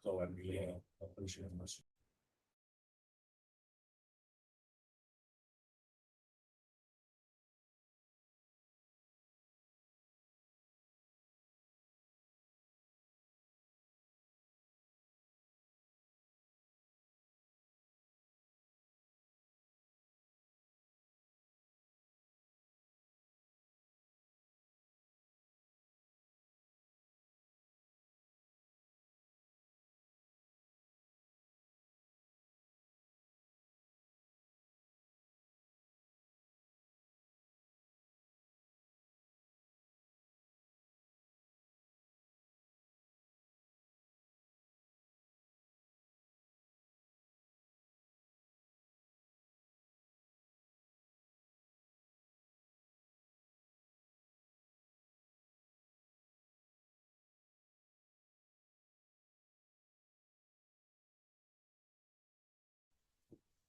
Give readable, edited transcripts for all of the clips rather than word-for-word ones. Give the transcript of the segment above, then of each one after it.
So I'm really appreciating this.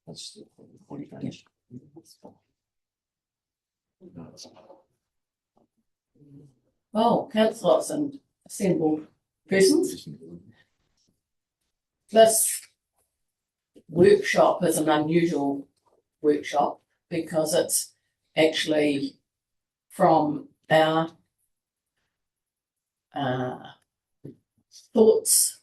That's when you finish. Oh, councillors and assembled persons. This workshop is an unusual workshop because it's actually from our thoughts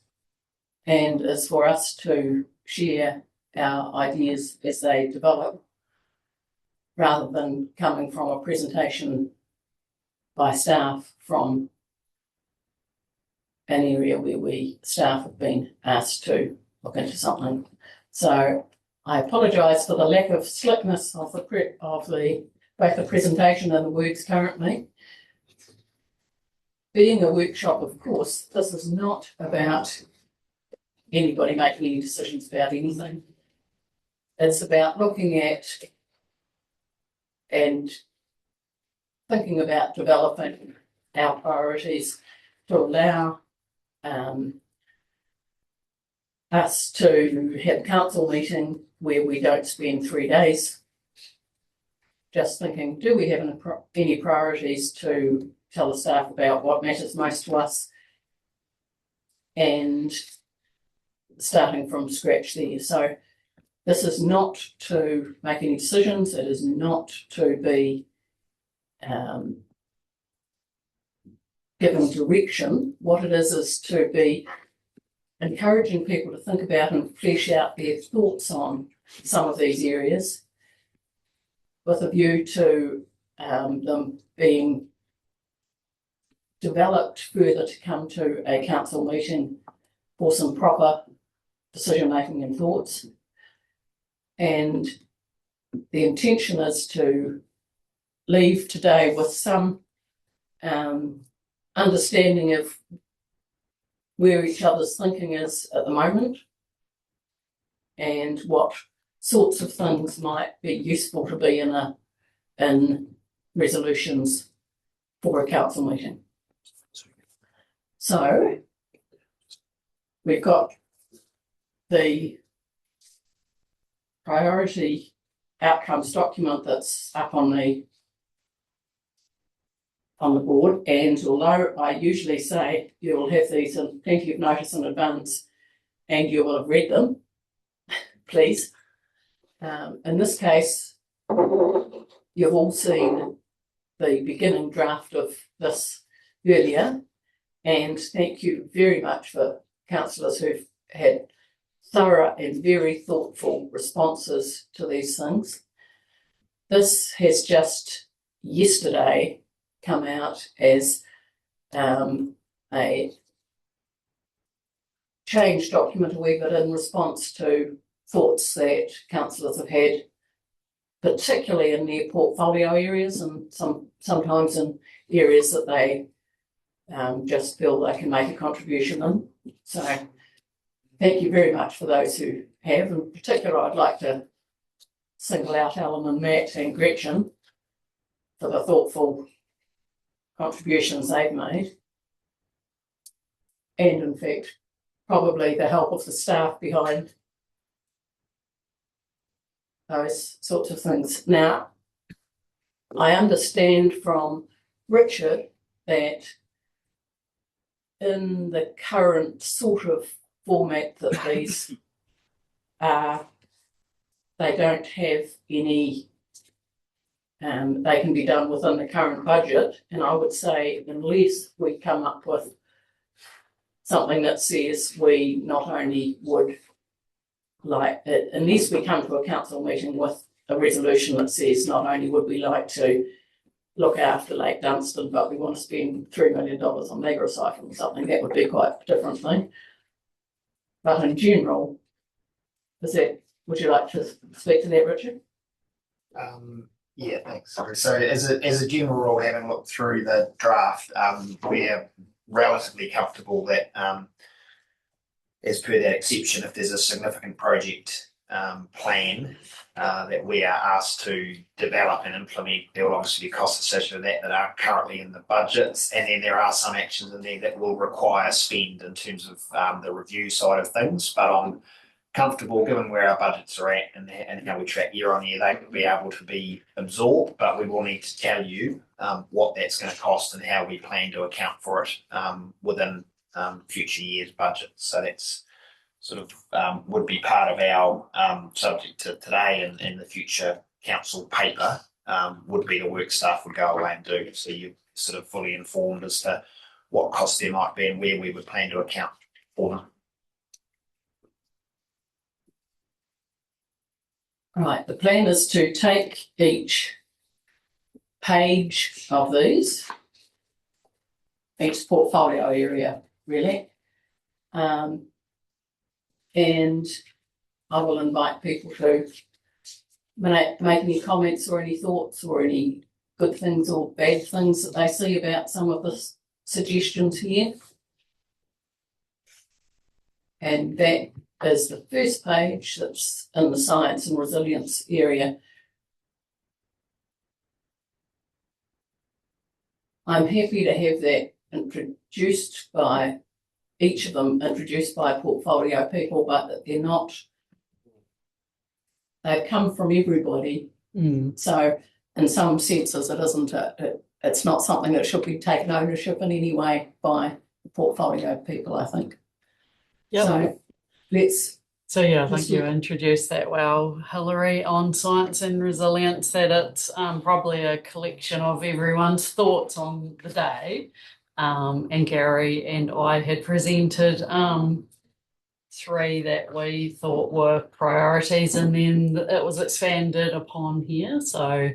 and is for us to share our ideas as they develop rather than coming from a presentation by staff from an area where staff have been asked to look into something. So I apologise for the lack of slickness of both the presentation and the words currently. Being a workshop, of course, this is not about anybody making any decisions about anything. It's about looking at and thinking about developing our priorities to allow us to have council meeting where we don't spend 3 days just thinking, do we have any priorities to tell the staff about what matters most to us, and starting from scratch there. So this is not to make any decisions. It is not to be giving direction. What it is to be encouraging people to think about and flesh out their thoughts on some of these areas with a view to them being developed further to come to a council meeting for some proper decision making and thoughts. And the intention is to leave today with some understanding of where each other's thinking is at the moment and what sorts of things might be useful to be in resolutions for a council meeting. So we've got the priority outcomes document that's up on the board, and although I usually say you will have these in plenty of notice in advance and you will have read them, please. In this case, you've all seen the beginning draft of this earlier, and thank you very much for councillors who've had thorough and very thoughtful responses to these things. This has just yesterday come out as a change document a wee bit in response to thoughts that councillors have had, particularly in their portfolio areas and sometimes in areas that they just feel they can make a contribution in. So thank you very much for those who have. In particular, I'd like to single out Alan and Matt and Gretchen for the thoughtful contributions they've made. And in fact, probably the help of the staff behind those sorts of things. Now, I understand from Richard that in the current sort of format that these are, they don't have any, they can be done within the current budget. And I would say unless we come up with something that says we not only would like it, unless we come to a council meeting with a resolution that says not only would we like to look after Lake Dunstan, but we want to spend $3 million on leg recycling or something, that would be quite a different thing. But in general, would you like to speak to that, Richard? Yeah, thanks. So as a general rule, having looked through the draft, we're relatively comfortable that as per that exception, if there's a significant project plan that we are asked to develop and implement, there will obviously be costs associated with that aren't currently in the budgets, and then there are some actions in there that will require spend in terms of the review side of things. But I'm comfortable, given where our budgets are at and how we track year on year, they will be able to be absorbed, but we will need to tell you what that's going to cost and how we plan to account for it within future years' budgets. So that's sort of would be part of our subject to today and the future council paper would be the work staff would go away and do. So you're sort of fully informed as to what costs there might be and where we would plan to account for them. Right, the plan is to take each page of these, each portfolio area, really. And I will invite people to make any comments or any thoughts or any good things or bad things that they see about some of the suggestions here. And that is the first page that's in the science and resilience area. I'm happy to have that introduced by each of them, introduced by portfolio people, but that they're not, they've come from everybody. So in some senses it isn't it's not something that should be taken ownership in any way by the portfolio people, I think. Yep. So yeah, I think you introduced that well, Hilary, on science and resilience, that it's probably a collection of everyone's thoughts on the day. And Gary and I had presented 3 that we thought were priorities, and then it was expanded upon here. So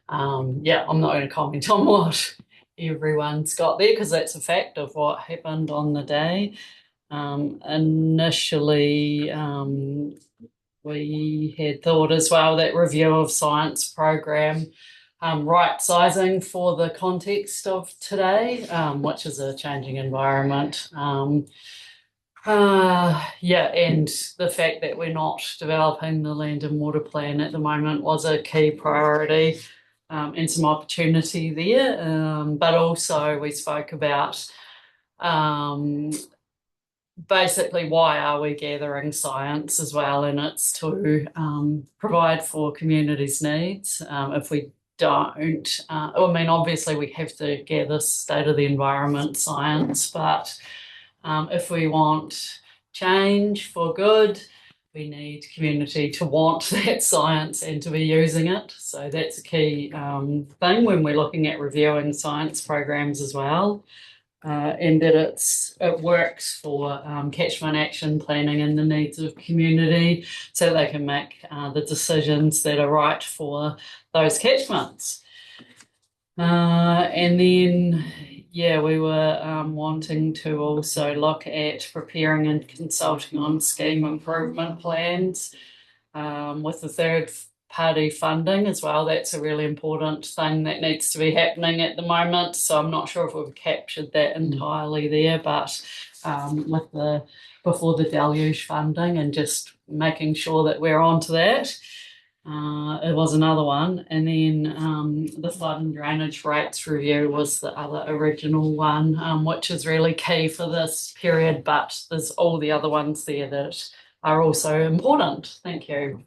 yeah, I'm not going to comment on what everyone's got there because that's a fact of what happened on the day. Initially, we had thought as well that review of science program, right sizing for the context of today, which is a changing environment. Yeah, and the fact that we're not developing the land and water plan at the moment was a key priority, and some opportunity there. But also we spoke about basically why are we gathering science as well, and it's to provide for communities' needs. If we don't, I mean, obviously we have to gather state of the environment science, but if we want change for good, we need community to want that science and to be using it. So that's a key thing when we're looking at reviewing science programs as well. And that it works for catchment action planning and the needs of community, so that they can make the decisions that are right for those catchments. And then, yeah, we were wanting to also look at preparing and consulting on scheme improvement plans with the third party funding as well. That's a really important thing that needs to be happening at the moment. So I'm not sure if we've captured that entirely there, but with the before the deluge funding and just making sure that we're onto that. It was another one. And then the flood and drainage rates review was the other original one, which is really key for this period, but there's all the other ones there that are also important. Thank you.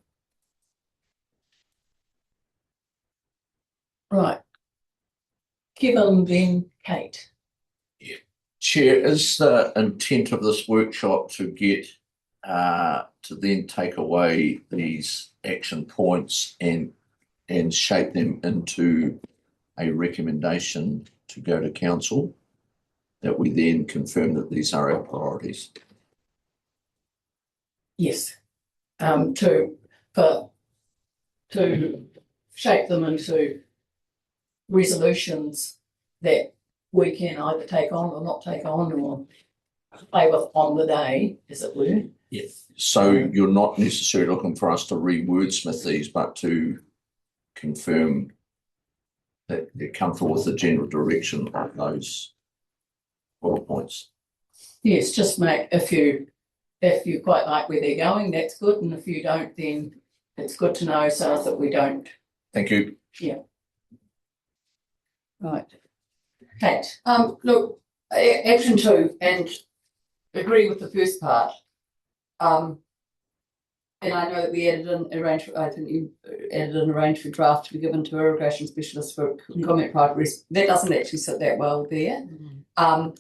Right. Kevin, then Kate. Yeah. Chair, is the intent of this workshop to get to then take away these action points and shape them into a recommendation to go to council, that we then confirm that these are our priorities? Yes. To shape them into resolutions that we can either take on or not take on, or play with on the day, as it were. Yes. So you're not necessarily looking for us to re-wordsmith these, but to confirm that they're comfortable with the general direction of those bullet points. Yes, just make, if you quite like where they're going, that's good, and if you don't, then it's good to know so that we don't. Thank you. Right. Kate, look, action 2, and agree with the first part. And I know that we added in arrange for, I think you added an arrange for draft to be given to irrigation specialists for comment prior to rest. That doesn't actually sit that well there. I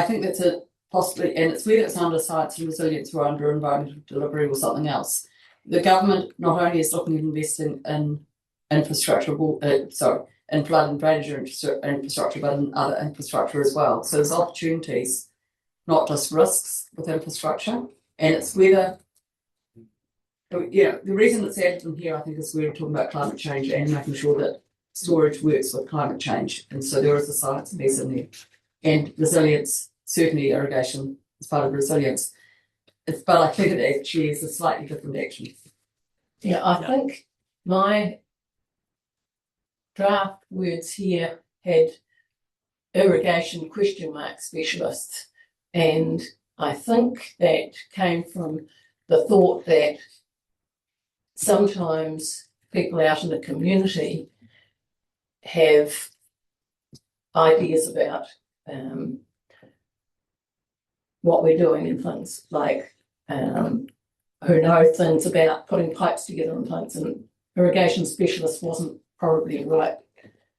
think that's a possibly, and it's whether it's under science and resilience or under environmental delivery or something else. The government not only is looking at investing in infrastructure, in flood and drainage infrastructure, but in other infrastructure as well. So there's opportunities, not just risks with infrastructure. And it's whether, the reason it's added in here, I think, is we're talking about climate change and making sure that storage works with climate change. And so there is a science piece in there. And resilience, certainly irrigation is part of resilience. But I think it actually is a slightly different action. Yeah, I think my draft words here had irrigation ? Specialists. And I think that came from the thought that sometimes people out in the community have ideas about what we're doing and things like who know things about putting pipes together and things, and irrigation specialist wasn't probably the right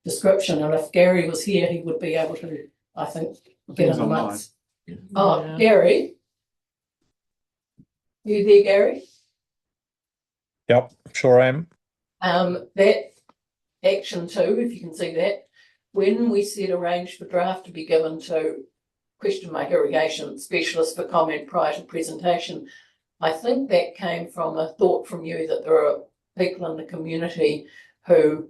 description. And if Gary was here, he would be able to, I think, get in amongst. Oh, yeah. Gary? Are you there, Gary? Yep, sure am. That action 2, if you can see that, when we said arrange for draft to be given to irrigation specialist for comment prior to presentation, I think that came from a thought from you that there are people in the community who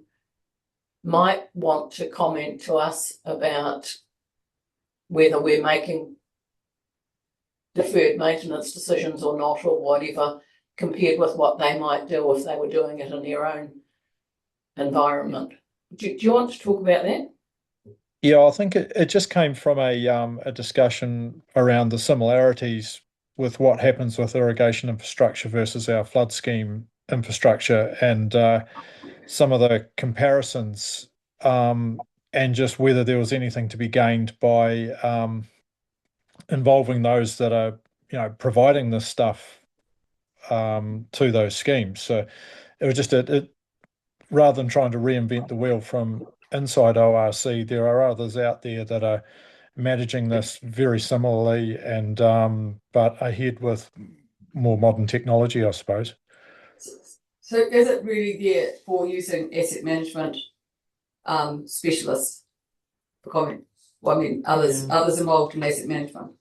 might want to comment to us about whether we're making deferred maintenance decisions or not, or whatever, compared with what they might do if they were doing it in their own environment. Do you want to talk about that? Yeah, I think it just came from a discussion around the similarities with what happens with irrigation infrastructure versus our flood scheme infrastructure, and some of the comparisons, and just whether there was anything to be gained by involving those that are, providing this stuff to those schemes. So it was just rather than trying to reinvent the wheel from inside ORC, there are others out there that are managing this very similarly, and but ahead with more modern technology, I suppose. So is it really there for using asset management specialists for comment? Well, I mean, others involved in asset management.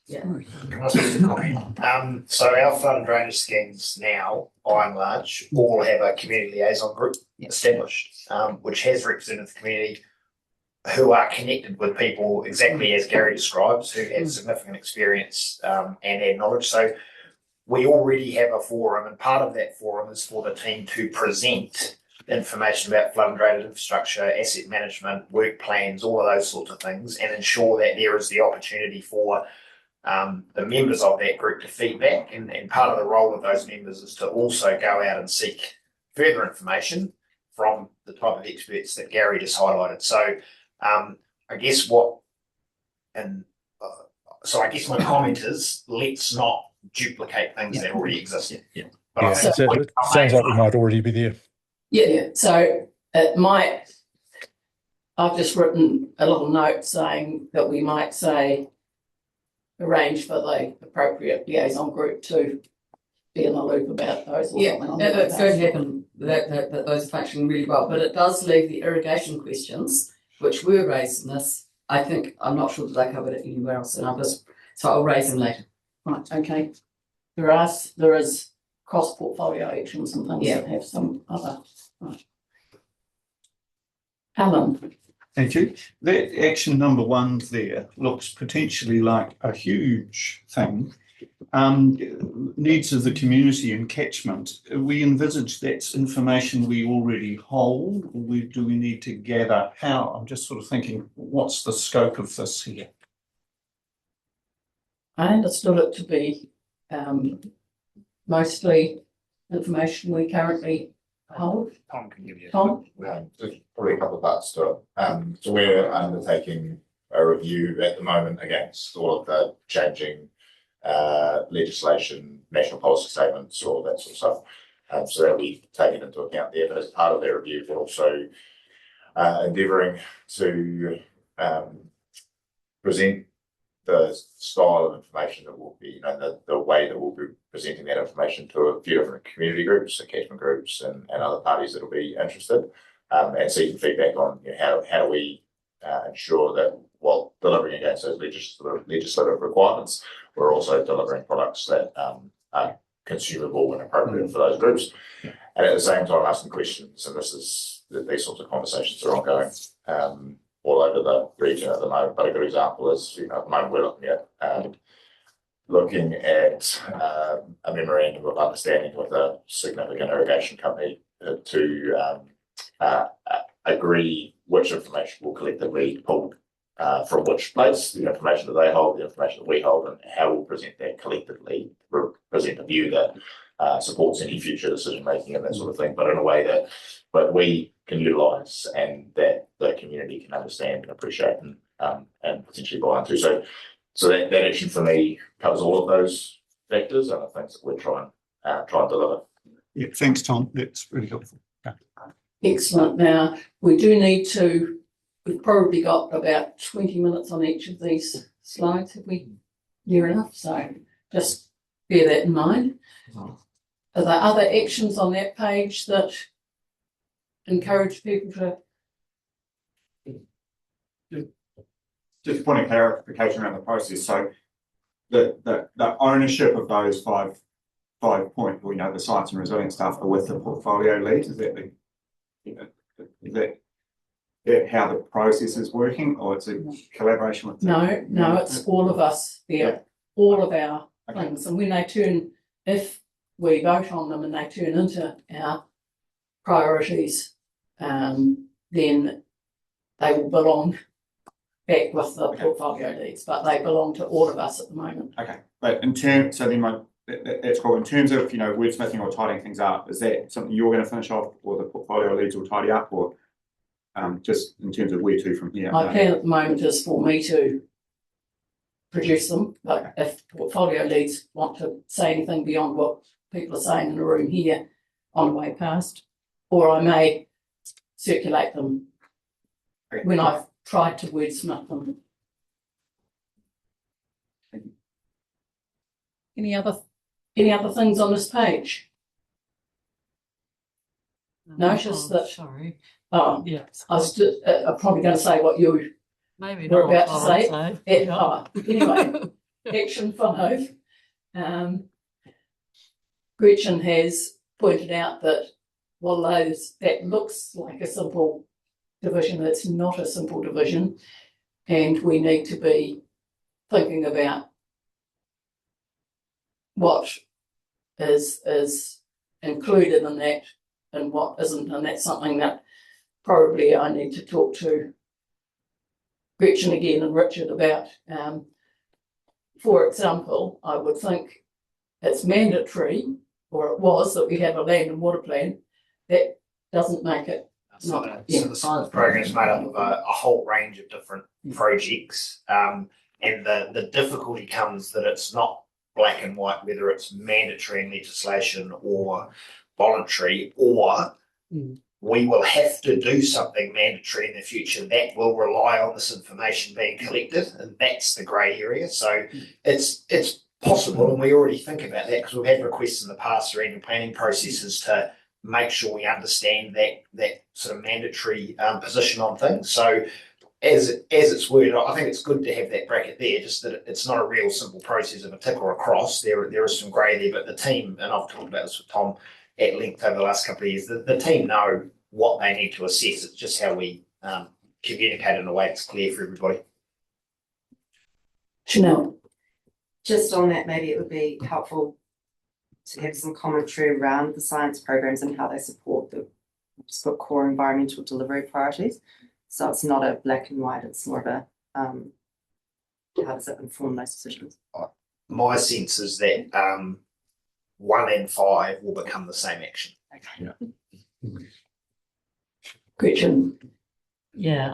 Yeah. Can I speak to comment? So our flood and drainage schemes now, by and large, all have a community liaison group established, which has represented the community who are connected with people exactly as Gary describes, who have significant experience and add knowledge. So we already have a forum, and part of that forum is for the team to present information about flood and drainage infrastructure, asset management, work plans, all of those sorts of things, and ensure that there is the opportunity for the members of that group to feedback. And part of the role of those members is to also go out and seek further information from the type of experts that Gary just highlighted. So I guess I guess my comment is, let's not duplicate things that already exist. Yeah. But I think it sounds like we might already be there. Yeah. So it might, I've just written a little note saying that we might say arrange for the appropriate liaison group to be in the loop about those. Or Yeah, something on it's that going to basis. happen that those are functioning really well, but it does leave the irrigation questions, which were raised in this. I think, I'm not sure that they covered it anywhere else in others, so I'll raise them later. Right, okay. There is cross portfolio actions and things that have some other. Right. Alan, Thank you. That action number 1 there looks potentially like a huge thing. Needs of the community and catchment. We envisage that's information we already hold, or do we need to gather how? I'm just sort of thinking, what's the scope of this here? I understood it to be mostly information we currently hold. Tom can give you. Tom? There's probably a couple of parts to it. So we're undertaking a review at the moment against all of the changing legislation, national policy statements, all that sort of stuff. So that'll be taken into account there. But as part of that review, we're also endeavouring to present the style of information that will be, you know, the way that we'll be presenting that information to a few different community groups, catchment groups, and other parties that will be interested, and seeking feedback on, you know, how do we ensure that while delivering against those legislative requirements, we're also delivering products that are consumable and appropriate for those groups, and at the same time asking questions. And these sorts of conversations are ongoing all over the region at the moment. But a good example is, you know, at the moment we're looking at a memorandum of understanding with a significant irrigation company to agree which information will collectively pull from which place, the information that they hold, the information that we hold, and how we'll present that collectively, present a view that supports any future decision making and that sort of thing, but in a way that we can utilise and that the community can understand and appreciate and potentially buy into. So that action for me covers all of those factors and the things that we're trying to deliver. Yeah, thanks, Tom. That's really helpful. Excellent. Now, we do need to, we've probably got about 20 minutes on each of these slides. Have we near enough? So just bear that in mind. Are there other actions on that page that encourage people to? Just a point of clarification around the process. So the ownership of those five point, you know, the science and resilience stuff are with the portfolio leads. Is that how the process is working, or it's a collaboration with? No, it's all of us there, all of our things. And when they turn, if we vote on them and they turn into our priorities, then they will belong back with the portfolio leads, but they belong to all of us at the moment. Okay, but in terms, so then that's cool. In terms of, you know, wordsmithing or tidying things up, is that something you're going to finish off, or the portfolio leads will tidy up, or just in terms of where to from here? My plan at the moment is for me to produce them, but if portfolio leads want to say anything beyond what people are saying in the room here on the way past, or I may circulate them when I've tried to wordsmith them. Any other things on this page? Notice that. Sorry. Oh, Yeah. I was I'm probably going to say what you Maybe were not. about to say. Anyway, action 5. Gretchen has pointed out that while that looks like a simple division, it's not a simple division, and we need to be thinking about what is included in that and what isn't, and that's something that probably I need to talk to Gretchen again and Richard about. For example, I would think it's mandatory, or it was, that we have a land and water plan. That doesn't make it. So the science program is made up of a whole range of different projects, and the difficulty comes that it's not black and white, whether it's mandatory in legislation or voluntary, or we will have to do something mandatory in the future that will rely on this information being collected, and that's the grey area. So it's possible, and we already think about that because we've had requests in the past around the planning processes to make sure we understand that sort of mandatory position on things. So as it's worded, I think it's good to have that bracket there, just that it's not a real simple process of a tick or a cross. There is some grey there, but the team, and I've talked about this with Tom at length over the last couple of years, the team know what they need to assess. It's just how we communicate in a way that's clear for everybody. Chanel. Just on that, maybe it would be helpful to have some commentary around the science programs and how they support the core environmental delivery priorities. So it's not a black and white, it's more of a how does it inform those decisions? My sense is that 1 and 5 will become the same action. Okay. Yeah. Gretchen. Yeah,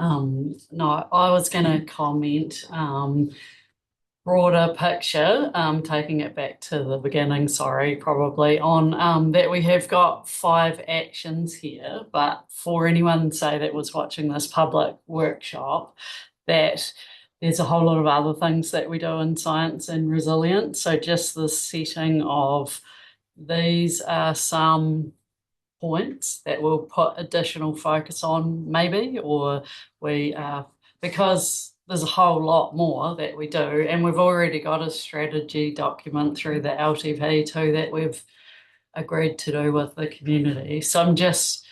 no, I was gonna comment, broader picture, taking it back to the beginning, sorry, probably, on that we have got 5 actions here, but for anyone, say, that was watching this public workshop, that there's a whole lot of other things that we do in science and resilience. So just the setting of these are some points that we'll put additional focus on, maybe, or we because there's a whole lot more that we do, and we've already got a strategy document through the LTP too that we've agreed to do with the community. So I'm just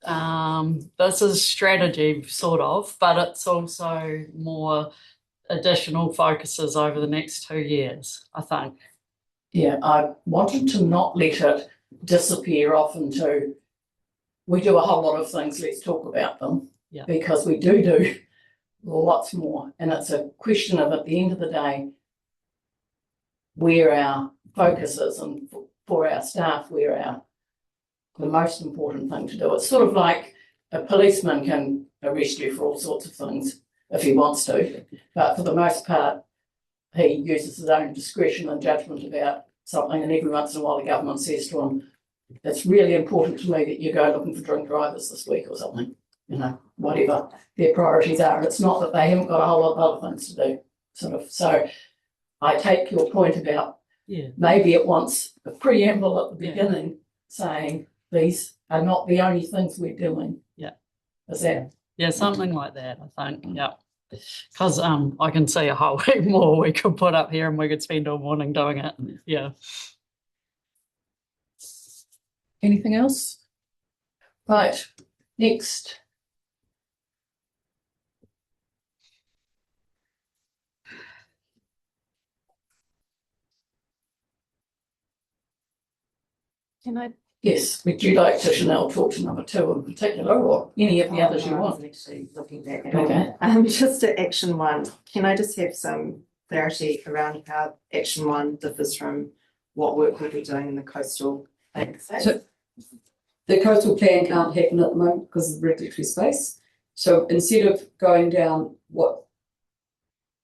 this is strategy sort of, but it's also more additional focuses over the next 2 years, I think. Yeah, I wanted to not let it disappear off into, we do a whole lot of things, let's talk about them. Yeah. Because we do lots more. And it's a question of, at the end of the day, where our focus is, and for our staff, where the most important thing to do. It's sort of like a policeman can arrest you for all sorts of things if he wants to, but for the most part, he uses his own discretion and judgment about something, and every once in a while the government says to him, it's really important to me that you go looking for drink drivers this week or something, you know, whatever their priorities are. And it's not that they haven't got a whole lot of other things to do, sort of. So I take your point about maybe it wants a preamble at the beginning saying these are not the only things we're doing. Yeah. Is that? Yeah, something like that, I think. Yeah. Because I can see a whole heap more we could put up here and we could spend all morning doing it. Yeah. Anything else? Right. Next. Can I? Yes, would you like to, Chanel, talk to number 2 in particular, or any of the others you want? Actually looking back at Okay. just to action 1, can I just have some clarity around how action 1 differs from what work we'll be doing in the coastal space? So the coastal plan can't happen at the moment because of the regulatory space. So instead of going down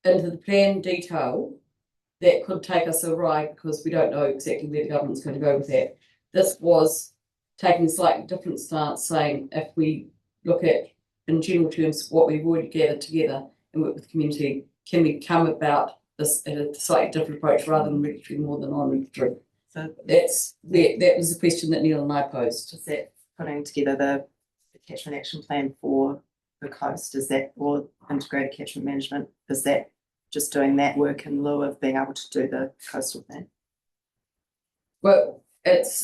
into the plan detail, that could take us a ride because we don't know exactly where the government's going to go with that. This was taking a slightly different stance, saying if we look at, in general terms, what we've already gathered together and work with the community, can we come about this at a slightly different approach rather than regulatory more than non-regulatory? So that was the question that Neil and I posed. is that putting together the catchment action plan for the coast? Is that, or integrated catchment management? Is that just doing that work in lieu of being able to do the coastal plan? Well, it's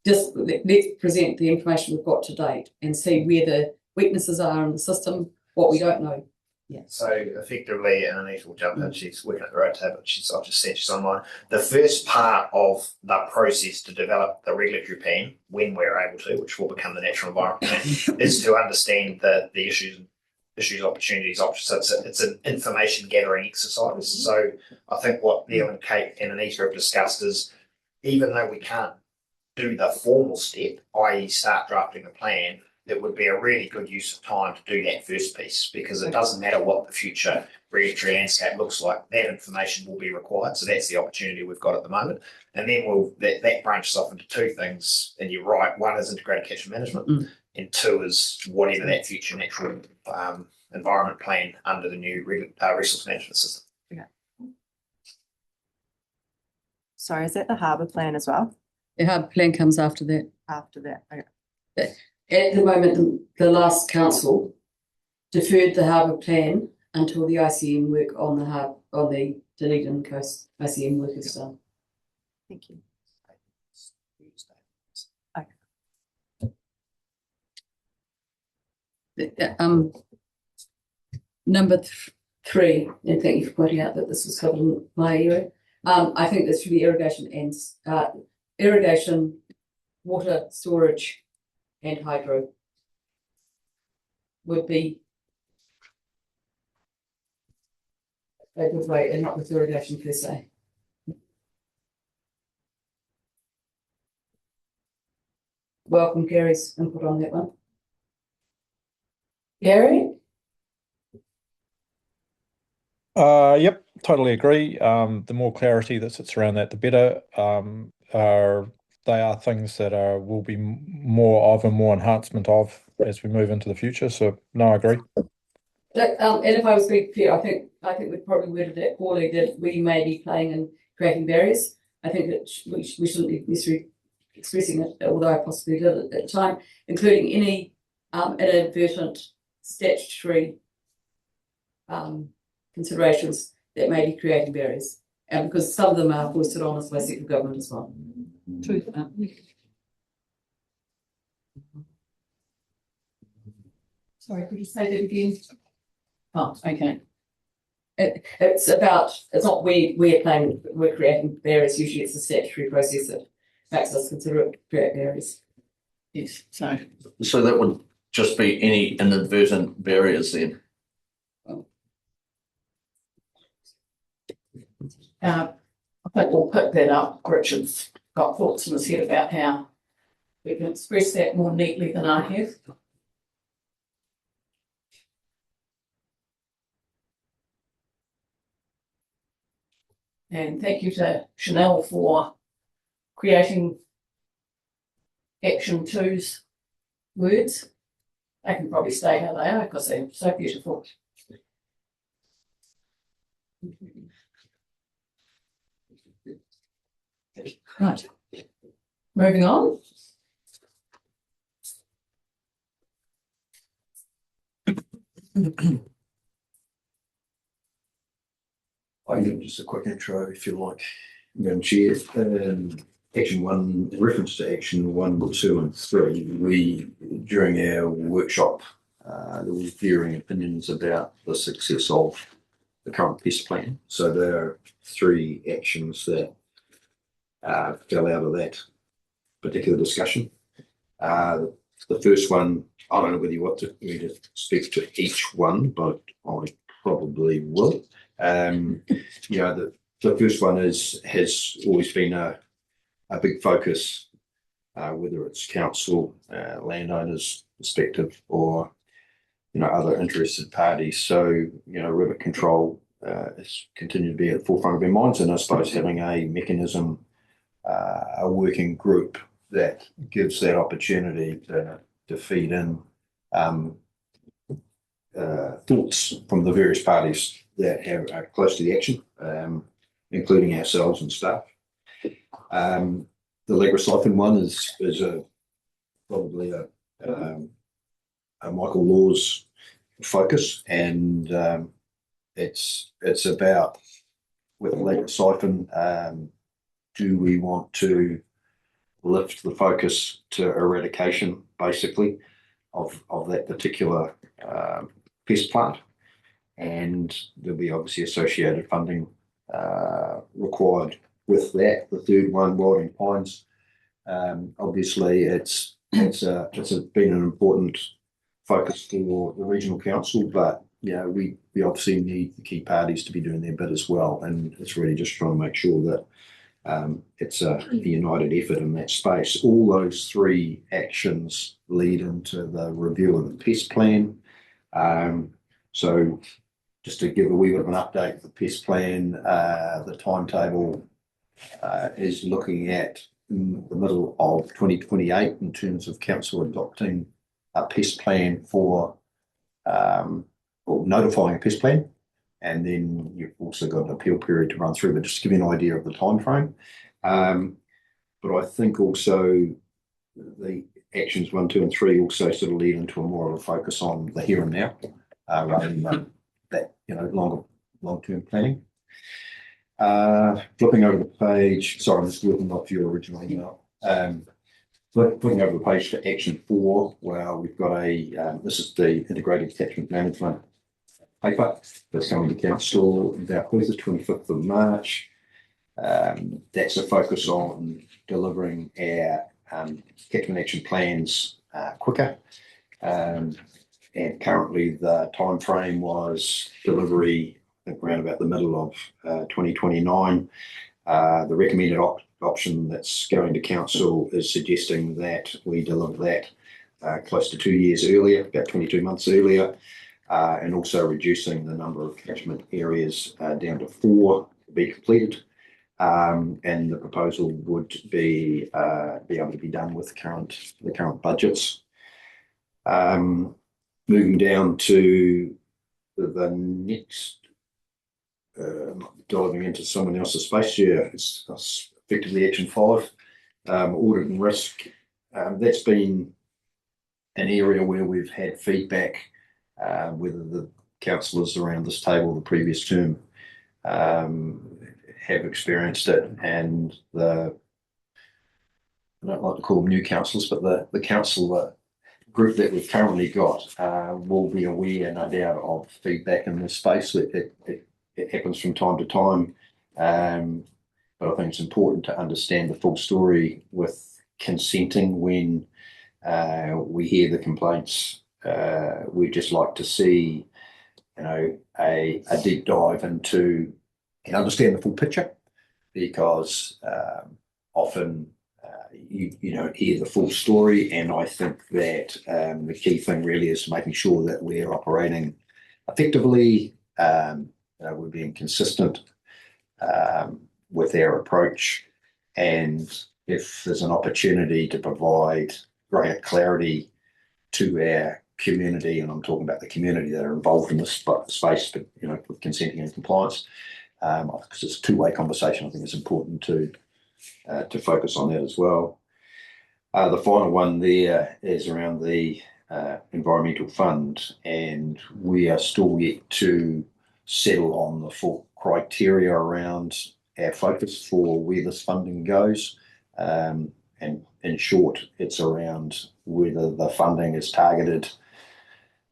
just let's present the information we've got to date and see where the weaknesses are in the system, what we don't know. Yeah. So effectively, and Anita will jump in, she's working at the road table, I've just said she's online. The first part of the process to develop the regulatory plan, when we're able to, which will become the natural environment plan, is to understand the issues, opportunities, options. So it's an information gathering exercise. So I think what Neil and Kate and Anita have discussed is, even though we can't do the formal step, i.e. start drafting a plan, it would be a really good use of time to do that first piece, because it doesn't matter what the future regulatory landscape looks like, that information will be required. So that's the opportunity we've got at the moment. And then that branches off into two things. And you're right, one is integrated catchment management, and two is whatever that future natural environment plan under the new resource management system. Sorry, is that the harbour plan as well? The harbour plan comes after that. After that, okay. At the moment, the last council deferred the harbour plan until the ICM work on the Dunedin coast ICM work is done. Thank you. Number 3, and thank you for pointing out that this was covered in my area. I think this should be irrigation and irrigation, water storage, and hydro would be a good way, and not with irrigation per se. Welcome Gary's input on that one. Gary? Yep, totally agree. The more clarity that sits around that, the better. They are things that will be more of and more enhancement of as we move into the future. So no, I agree. And if I was being fair, I think we've probably worded that poorly, that we may be playing and creating barriers. I think that we shouldn't be necessarily expressing it, although I possibly did at the time, including any inadvertent statutory considerations that may be creating barriers, and because some of them are foisted on us by central government as well. True. Sorry, could you say that again? Oh, okay. It's not we're creating barriers. Usually it's a statutory process that makes us consider it create barriers. Yes, so that would just be any inadvertent barriers then. I think we'll pick that up. Richard's got thoughts in his head about how we can express that more neatly than I have. And thank you to Chanel for creating Action 2's words. They can probably stay how they are because they're so beautiful. Right. Moving on. I can just a quick intro if you like, Madam Chair. Action 1, in reference to Action 1, 2 and 3, we, during our workshop, there was varying opinions about the success of the current pest plan. So there are 3 actions that fell out of that particular discussion. The first one, I don't know whether you want me to speak to each one, but I probably will. The first one has always been a big focus, whether it's council, landowners' perspective, or other interested parties. So river control has continued to be at the forefront of our minds, and I suppose having a mechanism, a working group that gives that opportunity to feed in thoughts from the various parties that are close to the action, including ourselves and staff. The Lagrosiphon one is probably a Michael Law's focus, and it's about with Lagrosiphon, do we want to lift the focus to eradication, basically, of that particular pest plant, and there'll be obviously associated funding required with that. The third one, Wilding Pines, obviously it's been an important focus for the regional council, but we obviously need the key parties to be doing their bit as well, and it's really just trying to make sure that it's a united effort in that space. All those 3 actions lead into the review of the pest plan. So just to give a wee bit of an update, the pest plan, the timetable is looking at the middle of 2028 in terms of council adopting a pest plan for or notifying a pest plan. And then you've also got an appeal period to run through, but just to give you an idea of the time frame. But I think also the actions 1, 2, and 3 also sort of lead into a more of a focus on the here and now, rather than that, long-term planning. Flipping over the page, sorry, I'm just looking off your original email. Flipping over the page to action 4, well, we've got this is the integrated catchment management paper that's coming to council about the 25th of March. That's a focus on delivering our catchment action plans quicker. And currently the time frame was delivery around about the middle of 2029. The recommended option that's going to council is suggesting that we deliver that close to 2 years earlier, about 22 months earlier, and also reducing the number of catchment areas down to 4 to be completed. And the proposal would be able to be done with the current budgets. Moving down to the next, diving into someone else's space here, it's effectively action 5, audit and risk. That's been an area where we've had feedback, whether the councillors around this table the previous term have experienced it, and I don't like to call them new councillors, but the councillor group that we've currently got will be aware, no doubt, of feedback in this space. It happens from time to time, but I think it's important to understand the full story with consenting when we hear the complaints. We'd just like to see, a deep dive into and understand the full picture, because often you don't hear the full story, and I think that the key thing really is making sure that we're operating effectively, we're being consistent with our approach, and if there's an opportunity to provide greater clarity to our community, and I'm talking about the community that are involved in this space, but with consenting and compliance, because it's a two-way conversation. I think it's important to focus on that as well. The final one there is around the environmental fund, and we are still yet to settle on the full criteria around our focus for where this funding goes. And in short, it's around whether the funding is targeted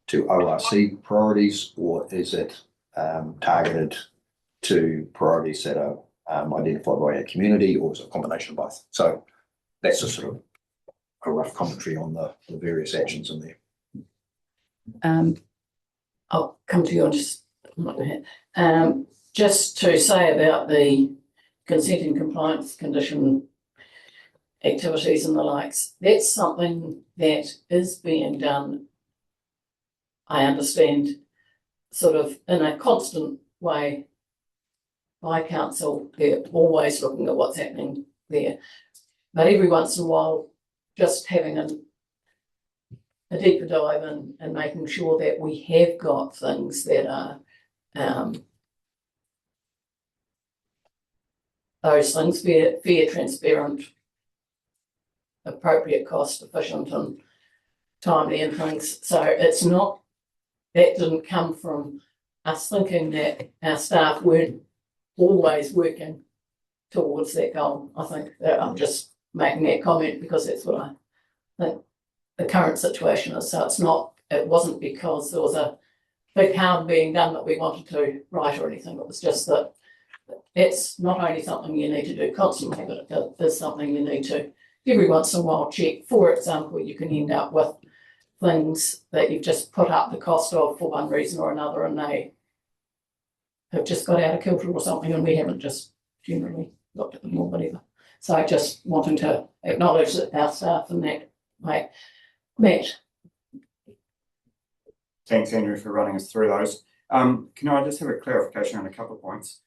to ORC priorities, or is it targeted to priorities that are identified by our community, or is it a combination of both? So that's just sort of a rough commentary on the various actions in there. I'll come to you on just to say about the consent and compliance condition activities and the likes. That's something that is being done, I understand, sort of in a constant way by council. They're always looking at what's happening there, but every once in a while just having a deeper dive in and making sure that we have got things that are those things, fair, transparent, appropriate cost, efficient and timely and things. So it's not, that didn't come from us thinking that our staff weren't always working towards that goal. I think that I'm just making that comment because that's what I think the current situation is. So it wasn't because there was a big harm being done that we wanted to write or anything. It was just that it's not only something you need to do constantly, but it is something you need to every once in a while check. For example, you can end up with things that you've just put up the cost of for one reason or another, and they have just got out of kilter or something, and we haven't just generally looked at them or whatever. So just wanting to acknowledge that our staff in that way. Matt. Thanks, Andrew, for running us through those. Can I just have a clarification on a couple of points?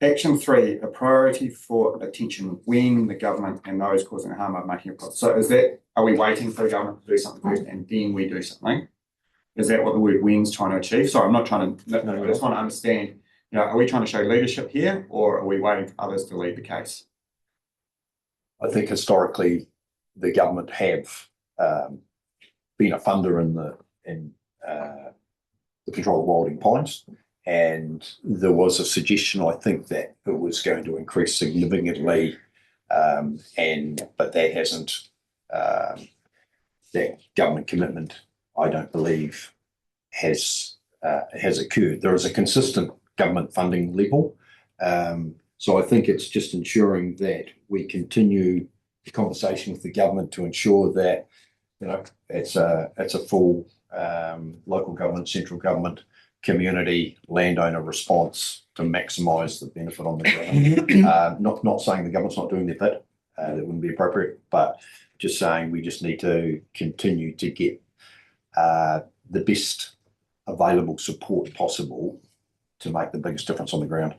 Action 3, a priority for attention when the government and those causing harm are making a profit. So are we waiting for the government to do something first and then we do something? Is that what the word when's trying to achieve? Sorry, I'm not trying to, I just want to understand, are we trying to show leadership here or are we waiting for others to lead the case? I think historically the government have been a funder in the control of wilding pines, and there was a suggestion, I think, that it was going to increase significantly, but that hasn't. That government commitment, I don't believe, has occurred. There is a consistent government funding level. So I think it's just ensuring that we continue the conversation with the government to ensure that it's a full local government, central government, community, landowner response to maximise the benefit on the ground. Not saying the government's not doing their bit, that wouldn't be appropriate, but just saying we just need to continue to get the best available support possible to make the biggest difference on the ground.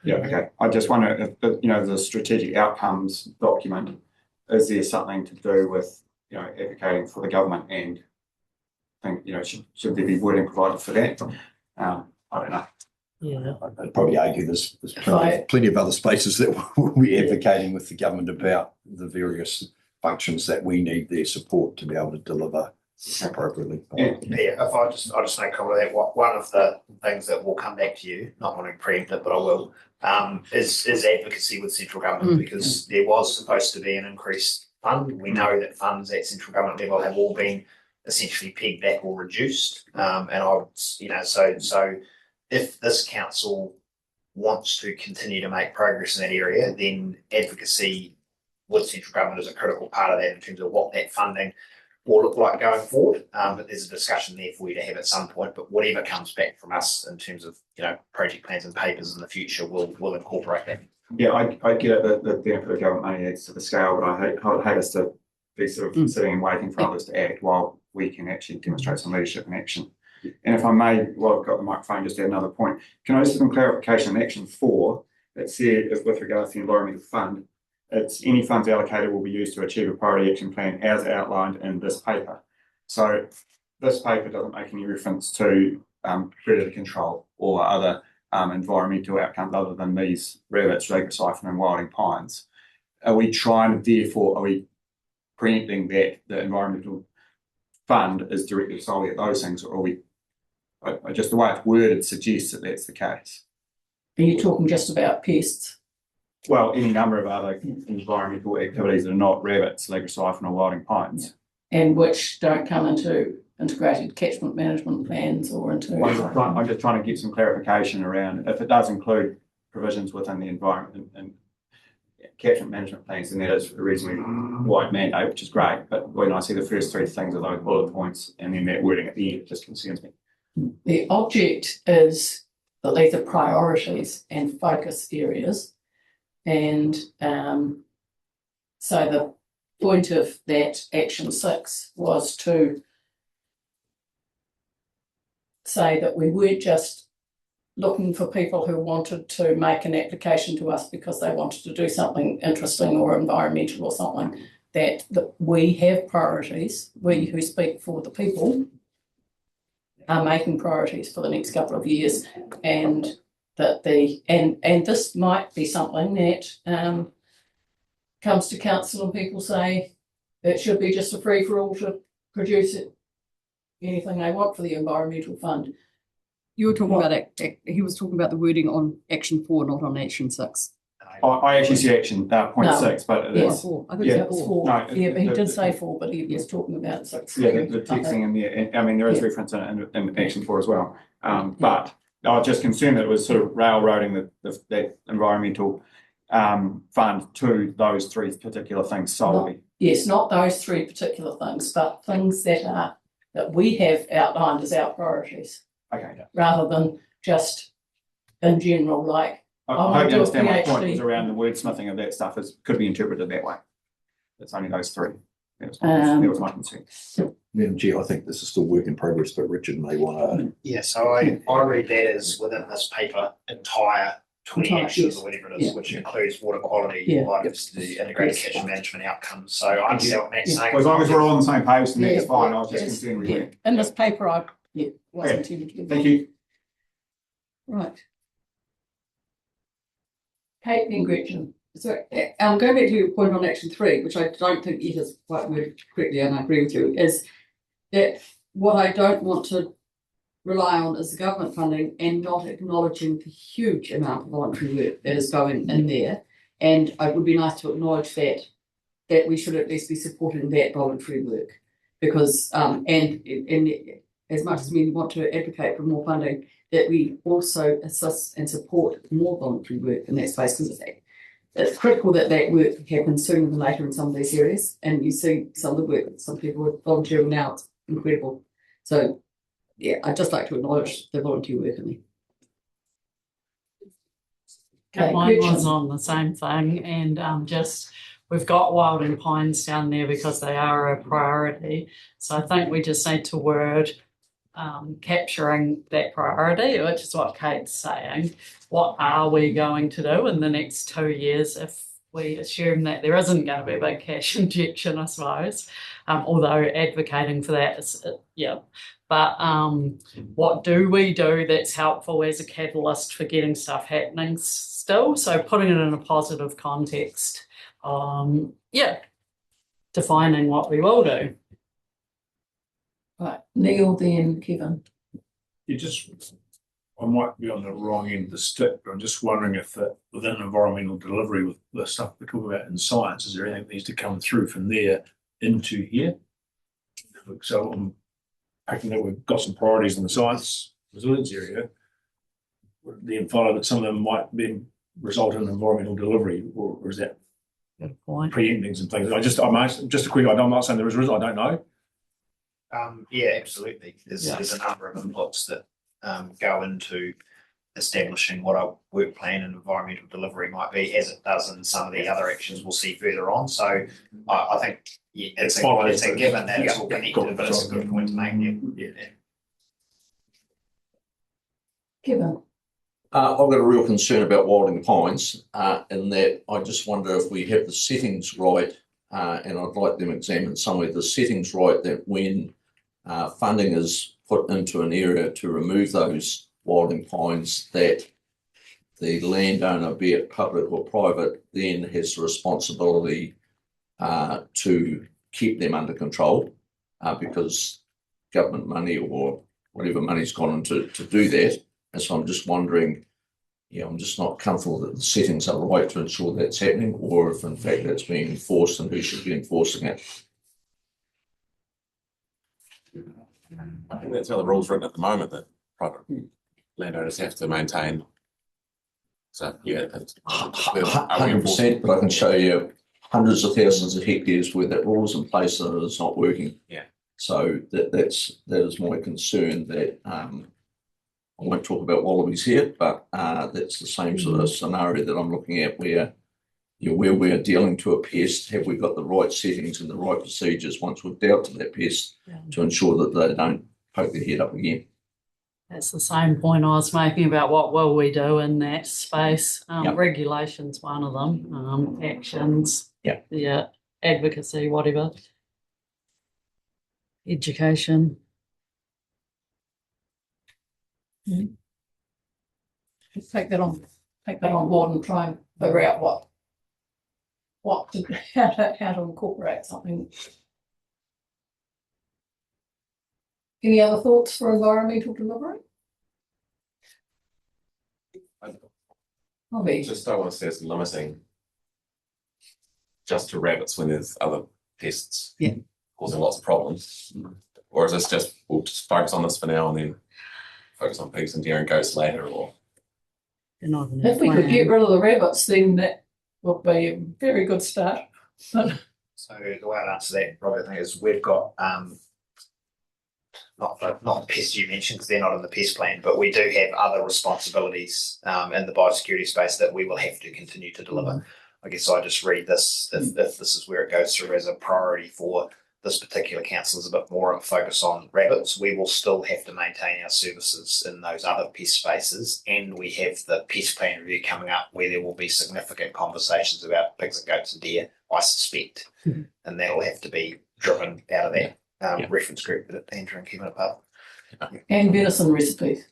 Yeah, okay. I just wonder if the strategic outcomes document, is there something to do with advocating for the government and should there be wording provided for that? I don't know. Yeah. I'd probably argue there's plenty of other spaces that we're advocating with the government about the various functions that we need their support to be able to deliver appropriately. Yeah, if I'll just make a comment that one of the things that will come back to you, not wanting to preempt it, but I will, is advocacy with central government, because there was supposed to be an increased fund. We know that funds at central government level have all been essentially pegged back or reduced. And I would, so if this council wants to continue to make progress in that area, then advocacy with central government is a critical part of that in terms of what that funding will look like going forward. But there's a discussion there for you to have at some point. But whatever comes back from us in terms of project plans and papers in the future, we'll incorporate that. Yeah, I get it that the benefit of government money adds to the scale, but I hate us to be sort of sitting and waiting for others to act while we can actually demonstrate some leadership and action. And if I may, while I've got the microphone, just add another point. Can I just have some clarification on action 4 that said, with regards to the environmental fund, it's any funds allocated will be used to achieve a priority action plan as outlined in this paper. So this paper doesn't make any reference to predator control or other environmental outcomes other than these rabbits, Lagrosiphon and wilding pines. Are we preempting that the environmental fund is directed solely at those things, or are we, just the way it's worded suggests that that's the case? Are you talking just about pests? Well, any number of other environmental activities that are not rabbits, Lagrosiphon or wilding pines. And which don't come into integrated catchment management plans or into... I'm just trying to get some clarification around if it does include provisions within the environment and catchment management plans, then that is a reasonably wide mandate, which is great. But when I see the first 3 things of those bullet points and then that wording at the end, it just concerns me. The object is that these are priorities and focus areas. And so the point of that action 6 was to say that we weren't just looking for people who wanted to make an application to us because they wanted to do something interesting or environmental or something, that we have priorities, we who speak for the people are making priorities for the next couple of years, and that and this might be something that comes to council and people say it should be just a free-for-all to produce anything they want for the environmental fund. You were talking about he was talking about the wording on action 4, not on action 6. I actually see action point 6, but it is. I think It was 4. No, Yeah, but he did say 4, but he was talking about 6. Yeah, the texting in there. I mean, there is reference in action 4 as well. But I was just concerned that it was sort of railroading that environmental fund to those 3 particular things solely. Yes, not those 3 particular things, but things that we have outlined as our priorities. Okay. Rather than just in general, like I hope you understand my point was around the wordsmithing of that stuff could be interpreted that way. It's only those 3. That was my concern. Madam Chair, I think this is still work in progress, but Richard may want to. Yeah, so I read that as within this paper, entire 20 Entire, actions yes. or whatever it is, Yeah. which includes water quality, Yeah. like the integrated catchment management outcomes. So I understand what Matt's saying. Well, as long as we're all on the same page, then that's Yeah, fine. yeah, I was just yes, concerned with yeah. that. In this paper, I was Okay. intended to give. Thank you. Right. Kate and Gretchen. So, going back to your point on action 3, which I don't think it is quite worded correctly, and I agree with you, is that what I don't want to rely on is the government funding and not acknowledging the huge amount of voluntary work that is going in there. And it would be nice to acknowledge that we should at least be supporting that voluntary work. Because and as much as we want to advocate for more funding, that we also assist and support more voluntary work in that space, because it's critical that that work happens sooner than later in some of these areas. And you see some of the work that some people are volunteering now, it's incredible. So yeah, I'd just like to acknowledge the volunteer work in there. Okay, Mine was Gretchen. on the same thing, and just we've got Wilding Pines down there because they are a priority. So I think we just need to word capturing that priority, which is what Kate's saying. What are we going to do in the next 2 years if we assume that there isn't going to be a big cash injection, I suppose, although advocating for that is, yeah. But what do we do that's helpful as a catalyst for getting stuff happening still? So putting it in a positive context, yeah, defining what we will do. Right, Neil, then Kevin. I might be on the wrong end of the stick, but I'm just wondering if within environmental delivery with the stuff we're talking about in science, is there anything that needs to come through from there into here? So I'm picking that we've got some priorities in the science resilience area. Then follow that some of them might be result in environmental delivery, or is that Good point. preempting and things? I'm asking, just a quick, I'm not saying there is, I don't know. Yeah, absolutely. There's a number of inputs that go into establishing what a work plan and environmental delivery might be, as it does in some of the other actions we'll see further on. So I think it's a given that it's all connected, but it's a good point to make. Yeah. Kevin. I've got a real concern about Wilding Pines, in that I just wonder if we have the settings right, and I'd like them examined somewhere, the settings right, that when funding is put into an area to remove those Wilding Pines, that the landowner, be it public or private, then has the responsibility to keep them under control, because government money or whatever money's gone into to do that. And so I'm just wondering, I'm just not comfortable that the settings are right to ensure that's happening, or if in fact that's being enforced and who should be enforcing it. I think that's how the rule's written at the moment, that private landowners have to maintain. So yeah, that's 100%, but I can show you hundreds of thousands of hectares where that rule is in place and it's not working. Yeah. So that is my concern, that I won't talk about wallabies here, but that's the same sort of scenario that I'm looking at, where where we're dealing to a pest, have we got the right settings and the right procedures once we've dealt to that pest to ensure that they don't poke their head up again. That's the same point I was making about what will we do in that space. Regulation's one of them, actions, advocacy, whatever, education. Take that on board and try and figure out how to incorporate something. Any other thoughts for environmental delivery? Just don't want to see us limiting just to rabbits when there's other pests causing lots of problems. Or is this just, we'll just focus on this for now and then focus on pigs and deer and goats later? Or if we could get rid of the rabbits, then that would be a very good start. So the way I'd answer that, Robert, I think is we've got not the pests you mentioned, because they're not in the pest plan, but we do have other responsibilities in the biosecurity space that we will have to continue to deliver. I guess I just read this, if this is where it goes through as a priority for this particular council is a bit more of a focus on rabbits, we will still have to maintain our services in those other pest spaces. And we have the pest plan review coming up where there will be significant conversations about pigs and goats and deer, I suspect. And that will have to be driven out of that reference group that Andrew and Kevin are part of. And venison recipes.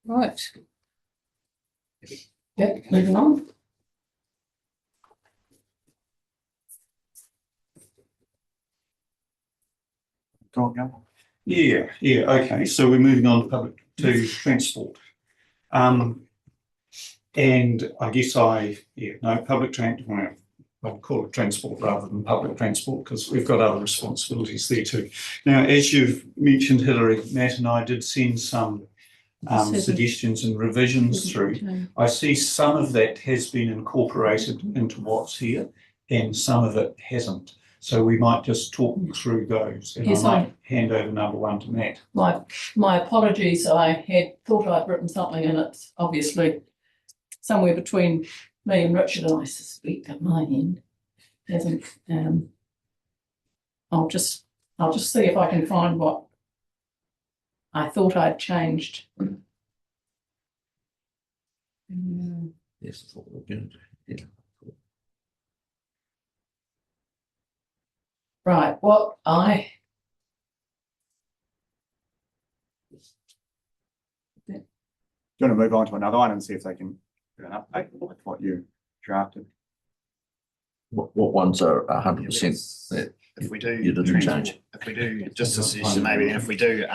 Right. Yep, moving on. Yeah, okay, so we're moving on to transport. And I guess public transport, I'll call it transport rather than public transport because we've got other responsibilities there too. Now, as you've mentioned, Hilary, Matt and I did send some suggestions and revisions through. I see some of that has been incorporated into what's here and some of it hasn't. So we might just talk through those, and Yes, I might hand over number one to Matt. My apologies. I had thought I'd written something, and it's obviously somewhere between me and Richard, and I suspect at my end hasn't. I'll just see if I can find what I thought I'd changed. Yes, I thought we were good. Yeah. Right, what I Do you want to move on to another one and see if they can do an update with what you drafted? What ones are 100% that If we do you didn't change? if we do just a suggestion, maybe then if we do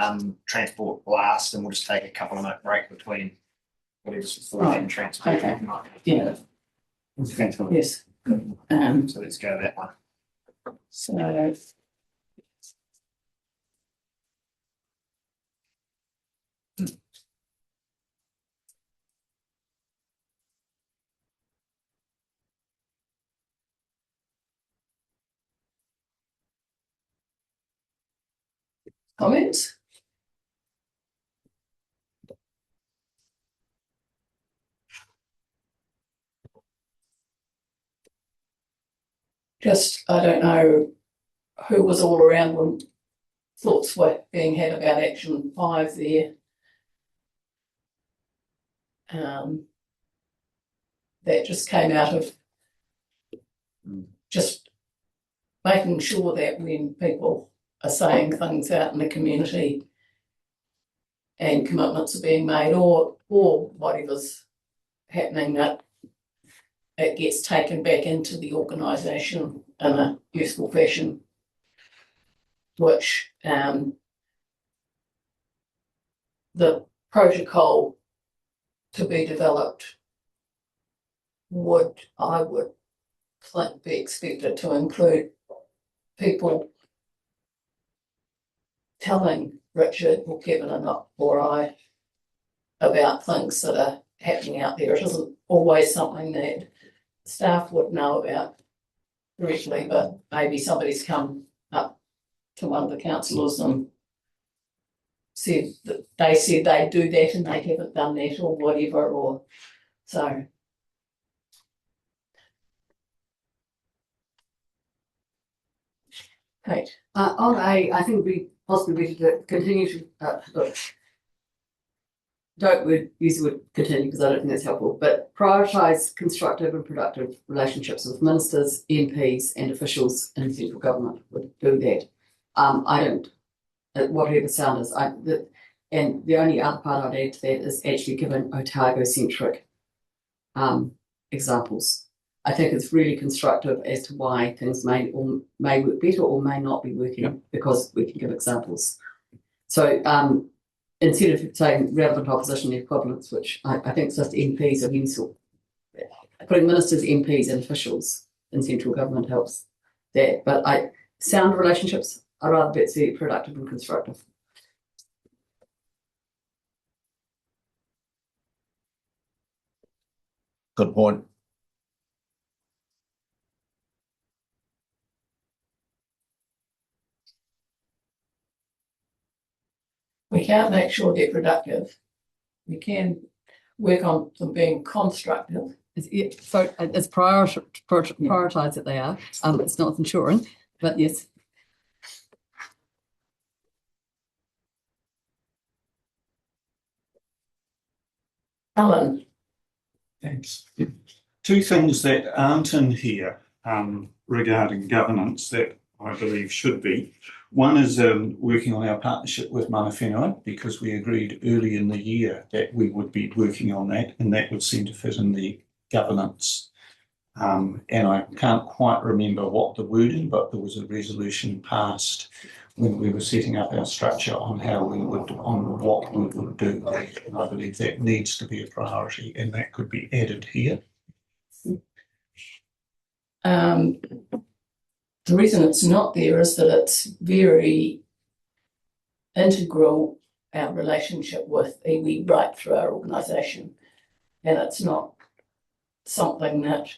transport last, then we'll just take a couple of minute break between whatever's before and transport. Okay. Yeah. Yes. So let's go to that one. So comments? Just, I don't know who was all around when thoughts were being had about action 5 there. That just came out of just making sure that when people are saying things out in the community and commitments are being made or whatever's happening, that it gets taken back into the organisation in a useful fashion, which the protocol to be developed I would think be expected to include people telling Richard or Kevin or I about things that are happening out there. It isn't always something that staff would know about directly, but maybe somebody's come up to one of the councillors and said that they said they'd do that and they haven't done that or whatever, or so. Kate. On A, I think we possibly to continue to look. Don't use the word continue because I don't think that's helpful, but prioritise constructive and productive relationships with ministers, MPs and officials in central government would do that. I don't, whatever sound is, and the only other part I'd add to that is actually given Otago-centric examples. I think it's really constructive as to why things may work better or may not be working because we can give examples. So instead of saying relevant opposition equivalents, which I think it's just MPs of any sort, putting ministers, MPs and officials in central government helps that. But sound relationships, I'd rather bet see productive and constructive. Good point. We can't make sure they're productive. We can work on them being constructive So it's prioritised that they are. It's not ensuring, but yes. Alan, Thanks. Two things that aren't in here regarding governance that I believe should be. One is working on our partnership with Mana Whenua, because we agreed early in the year that we would be working on that, and that would seem to fit in the governance. And I can't quite remember what the wording, but there was a resolution passed when we were setting up our structure on what we would do. And I believe that needs to be a priority, and that could be added here. the reason it's not there is that it's very integral, our relationship with iwi right through our organisation, and it's not something that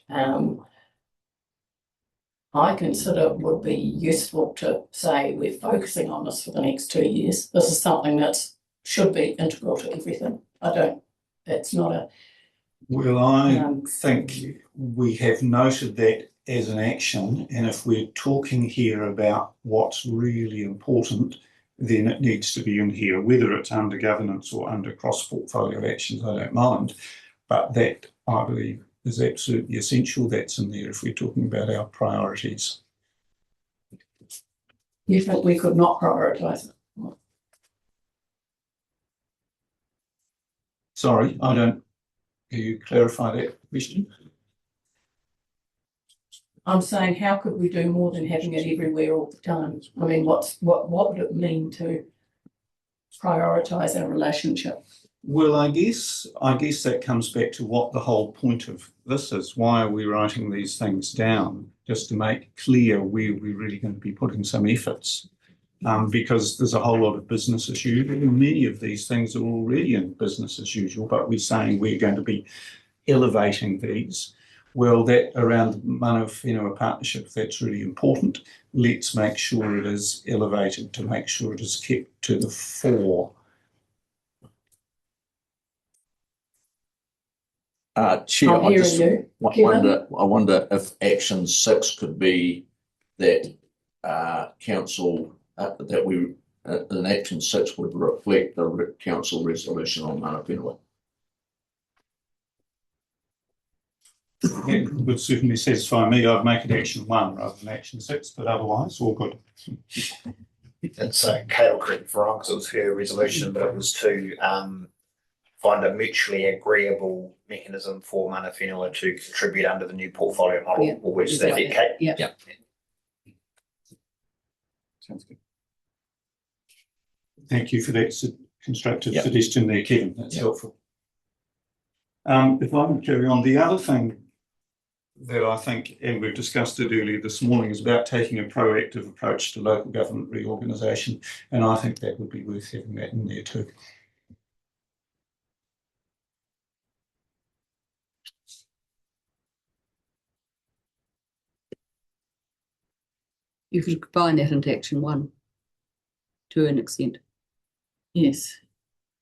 I consider would be useful to say we're focusing on this for the next 2 years. This is something that should be integral to everything. It's not a... Well, I think we have noted that as an action, and if we're talking here about what's really important, then it needs to be in here, whether it's under governance or under cross-portfolio actions, I don't mind. But that, I believe, is absolutely essential. That's in there if we're talking about our priorities. You think we could not prioritise it? Sorry, I don't. Can you clarify that question? I'm saying, how could we do more than having it everywhere all the time? I mean, what would it mean to prioritise our relationship? Well, I guess that comes back to what the whole point of this is. Why are we writing these things down? Just to make clear where we're really going to be putting some efforts. Because there's a whole lot of business as usual. Many of these things are already in business as usual, but we're saying we're going to be elevating these. Well, that around the Mana Whenua partnership, that's really important. Let's make sure it is elevated to make sure it is kept to the fore. Chair, I'm hearing you. I wonder if action 6 could be that council that we in action 6 would reflect the council resolution on Mana Whenua. It would certainly satisfy me. I'd make it action 1 rather than action 6, but otherwise, all good. And so Kale, correct me if I'm wrong, because it was her resolution, but it was to find a mutually agreeable mechanism for Mana Whenua to contribute under the new portfolio model. Yeah, or which they did, Kate? Yeah. Sounds good. Thank you for that constructive suggestion there, Kevin. That's helpful. If I can carry on, the other thing that I think, and we've discussed it earlier this morning, is about taking a proactive approach to local government reorganisation, and I think that would be worth having that in there too. You could combine that into action 1 to an extent. Yes.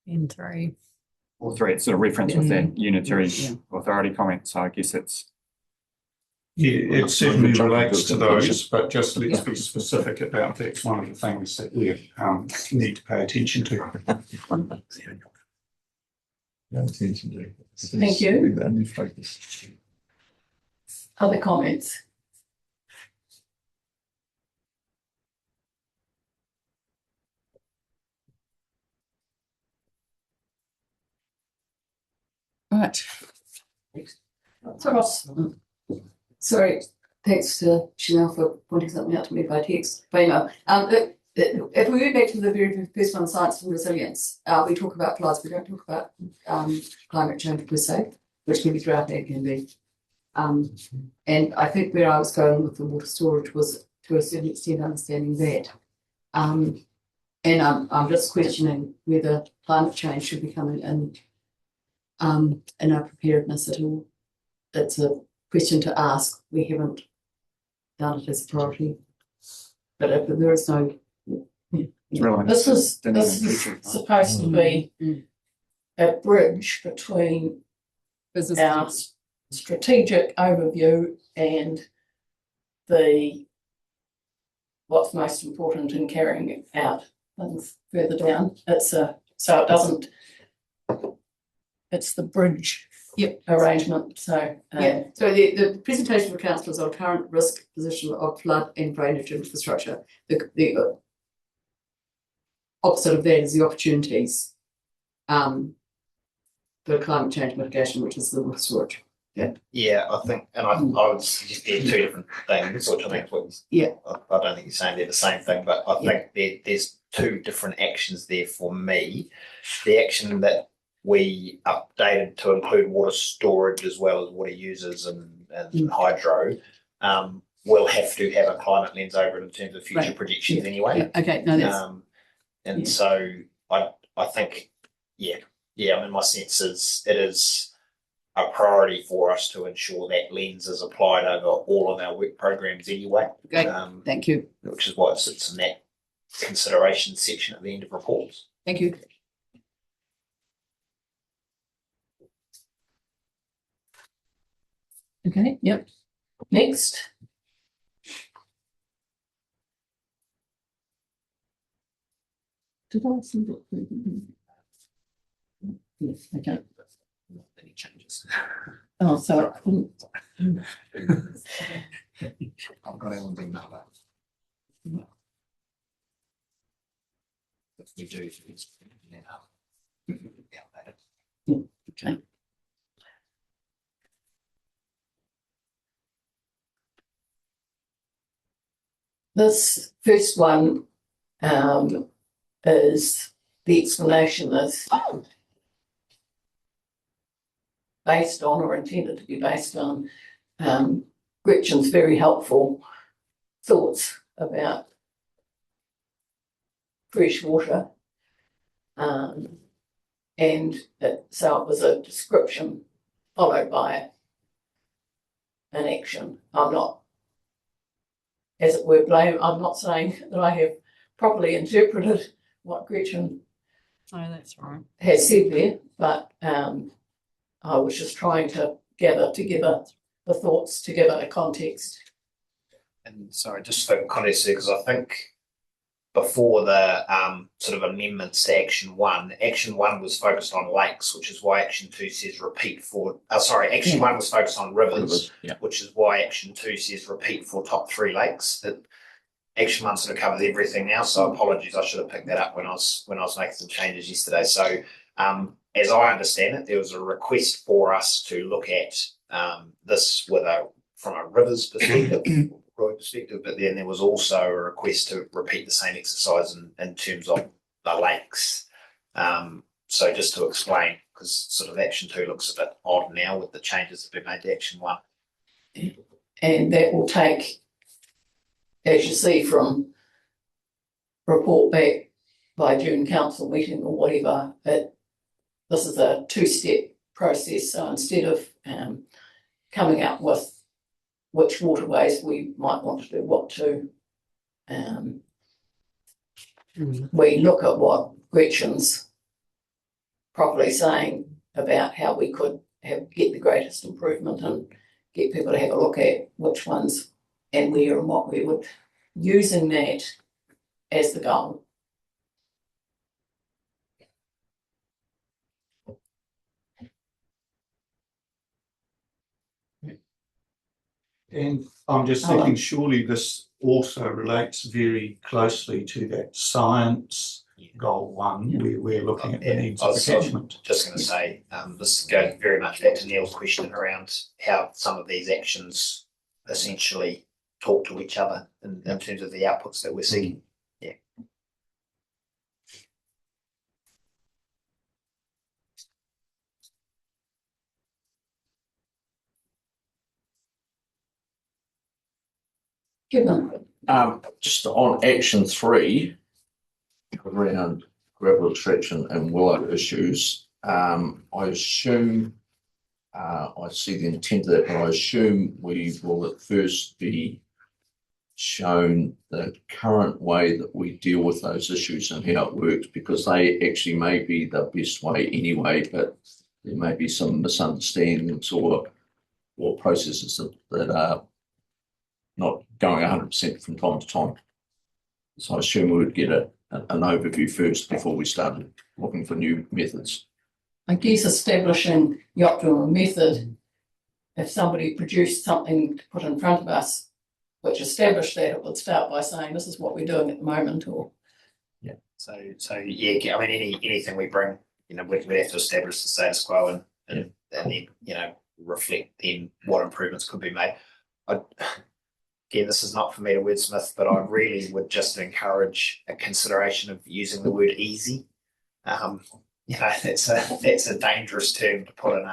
In 3. Or 3, it's a reference with that unitary authority comment, so I guess it's... Yeah, it certainly relates to those, but just let's be specific about that's one of the things that we need to pay attention to. Thank you. Other comments? Right. Sorry, thanks to Chanel for pointing something out to me by text. But if we go back to the very first one, science and resilience, we talk about floods, we don't talk about climate change per se, which can be drought and can be. And I think where I was going with the water storage was to a certain extent understanding that. And I'm just questioning whether climate change should be coming in our preparedness at all. It's a question to ask. We haven't done it as a priority, but if there is no. This is supposed to be a bridge between our strategic overview and what's most important in carrying out things further down. It's the bridge arrangement. So So the presentation for councillors on current risk position of flood and drainage infrastructure. The opposite of that is the opportunities. For climate change mitigation, which is the risk watch. Yeah, I think, and I would suggest they're two different things, which I think I don't think you're saying they're the same thing, but I think there's two different actions there for me. The action that we updated to include water storage as well as water users and hydro, will have to have a climate lens over it in terms of future projections anyway. Okay, no, that's so I think, I mean, my sense is it is a priority for us to ensure that lens is applied over all of our work programs anyway. great. Thank you. Which is why it sits in that consideration section at the end of reports. Thank you. okay, yep. Next. Did I send it through? Yes, okay. Any changes? Oh, so I couldn't. I've got Alan's email back. If we do, it's Okay. This first one is the explanation is based on or intended to be based on Gretchen's very helpful thoughts about fresh water. So it was a description followed by an action. I'm not, as it were, I'm not saying that I have properly interpreted what Gretchen that's right. has said there, but I was just trying to gather together the thoughts to give it a context. And sorry, just for context, because I think before the sort of amendments to Action 1 was focused on lakes, which is why Action 2 says repeat for, Action 1 was focused on rivers, which is why Action 2 says repeat for top 3 lakes. Action 1 sort of covers everything now, so apologies, I should have picked that up when I was making some changes yesterday. So as I understand it, there was a request for us to look at this from a rivers perspective, but then there was also a request to repeat the same exercise in terms of the lakes. So just to explain, because sort of Action 2 looks a bit odd now with the changes that have been made to Action 1. And that will take, as you see from report back by June council meeting or whatever, this is a 2-step process. So instead of coming up with which waterways we might want to do what to, we look at what Gretchen's properly saying about how we could get the greatest improvement and get people to have a look at which ones and where and what we would, using that as the goal. And I'm just thinking, surely this also relates very closely to that science goal 1, where we're looking at the needs of the catchment. Just going to say, this goes very much back to Neil's question around how some of these actions essentially talk to each other in terms of the outputs that we're seeking. Yeah. Just on Action 3, around gravel extraction and willow issues, I assume, I see the intent of that, but I assume we will at first be shown the current way that we deal with those issues and how it works, because they actually may be the best way anyway, but there may be some misunderstandings or or processes that are not going 100% from time to time. So I assume we would get an overview first before we started looking for new methods. I guess establishing the optimal method, if somebody produced something to put in front of us, which established that, it would start by saying, this is what we're doing at the moment, or. So yeah, I mean, anything we bring, we'd have to establish the status quo and then, reflect then what improvements could be made. Again, this is not for me to wordsmith, but I really would just encourage a consideration of using the word easy. That's a dangerous term to put in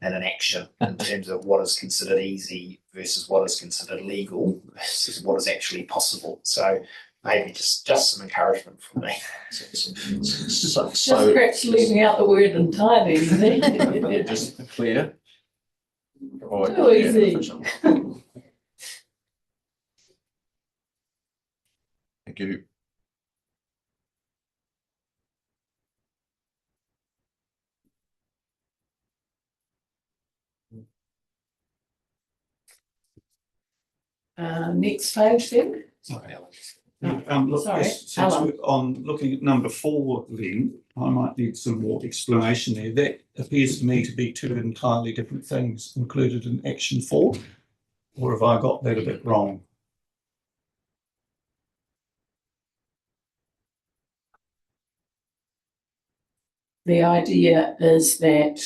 an action in terms of what is considered easy versus what is considered legal versus what is actually possible. So maybe just some encouragement from me. Just perhaps leaving out the word entirely. Just clear. Too easy. Thank you. Next page then. Sorry, Alan. Look, Sorry, yes, since Alan. we're on looking at number 4, then I might need some more explanation there. That appears to me to be 2 entirely different things included in action 4, or have I got that a bit wrong? The idea is that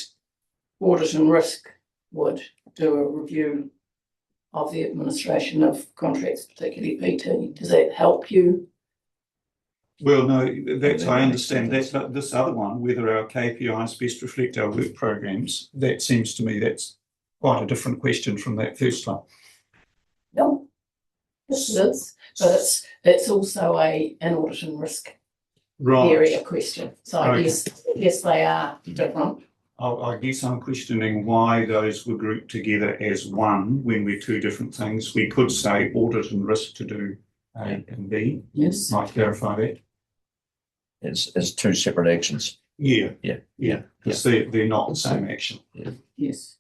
audit and risk would do a review of the administration of contracts, particularly PT. Does that help you? Well, no, that's, I understand that, but this other one, whether our KPIs best reflect our work programs, that seems to me that's quite a different question from that first one. No, yes, it is, but it's also an audit and risk area question. So I guess they are different. I guess I'm questioning why those were grouped together as one when we're 2 different things. We could say audit and risk to do A and B. Yes. Might clarify that. It's 2 separate actions. Yeah. Yeah. Because they're not the same action. Yes.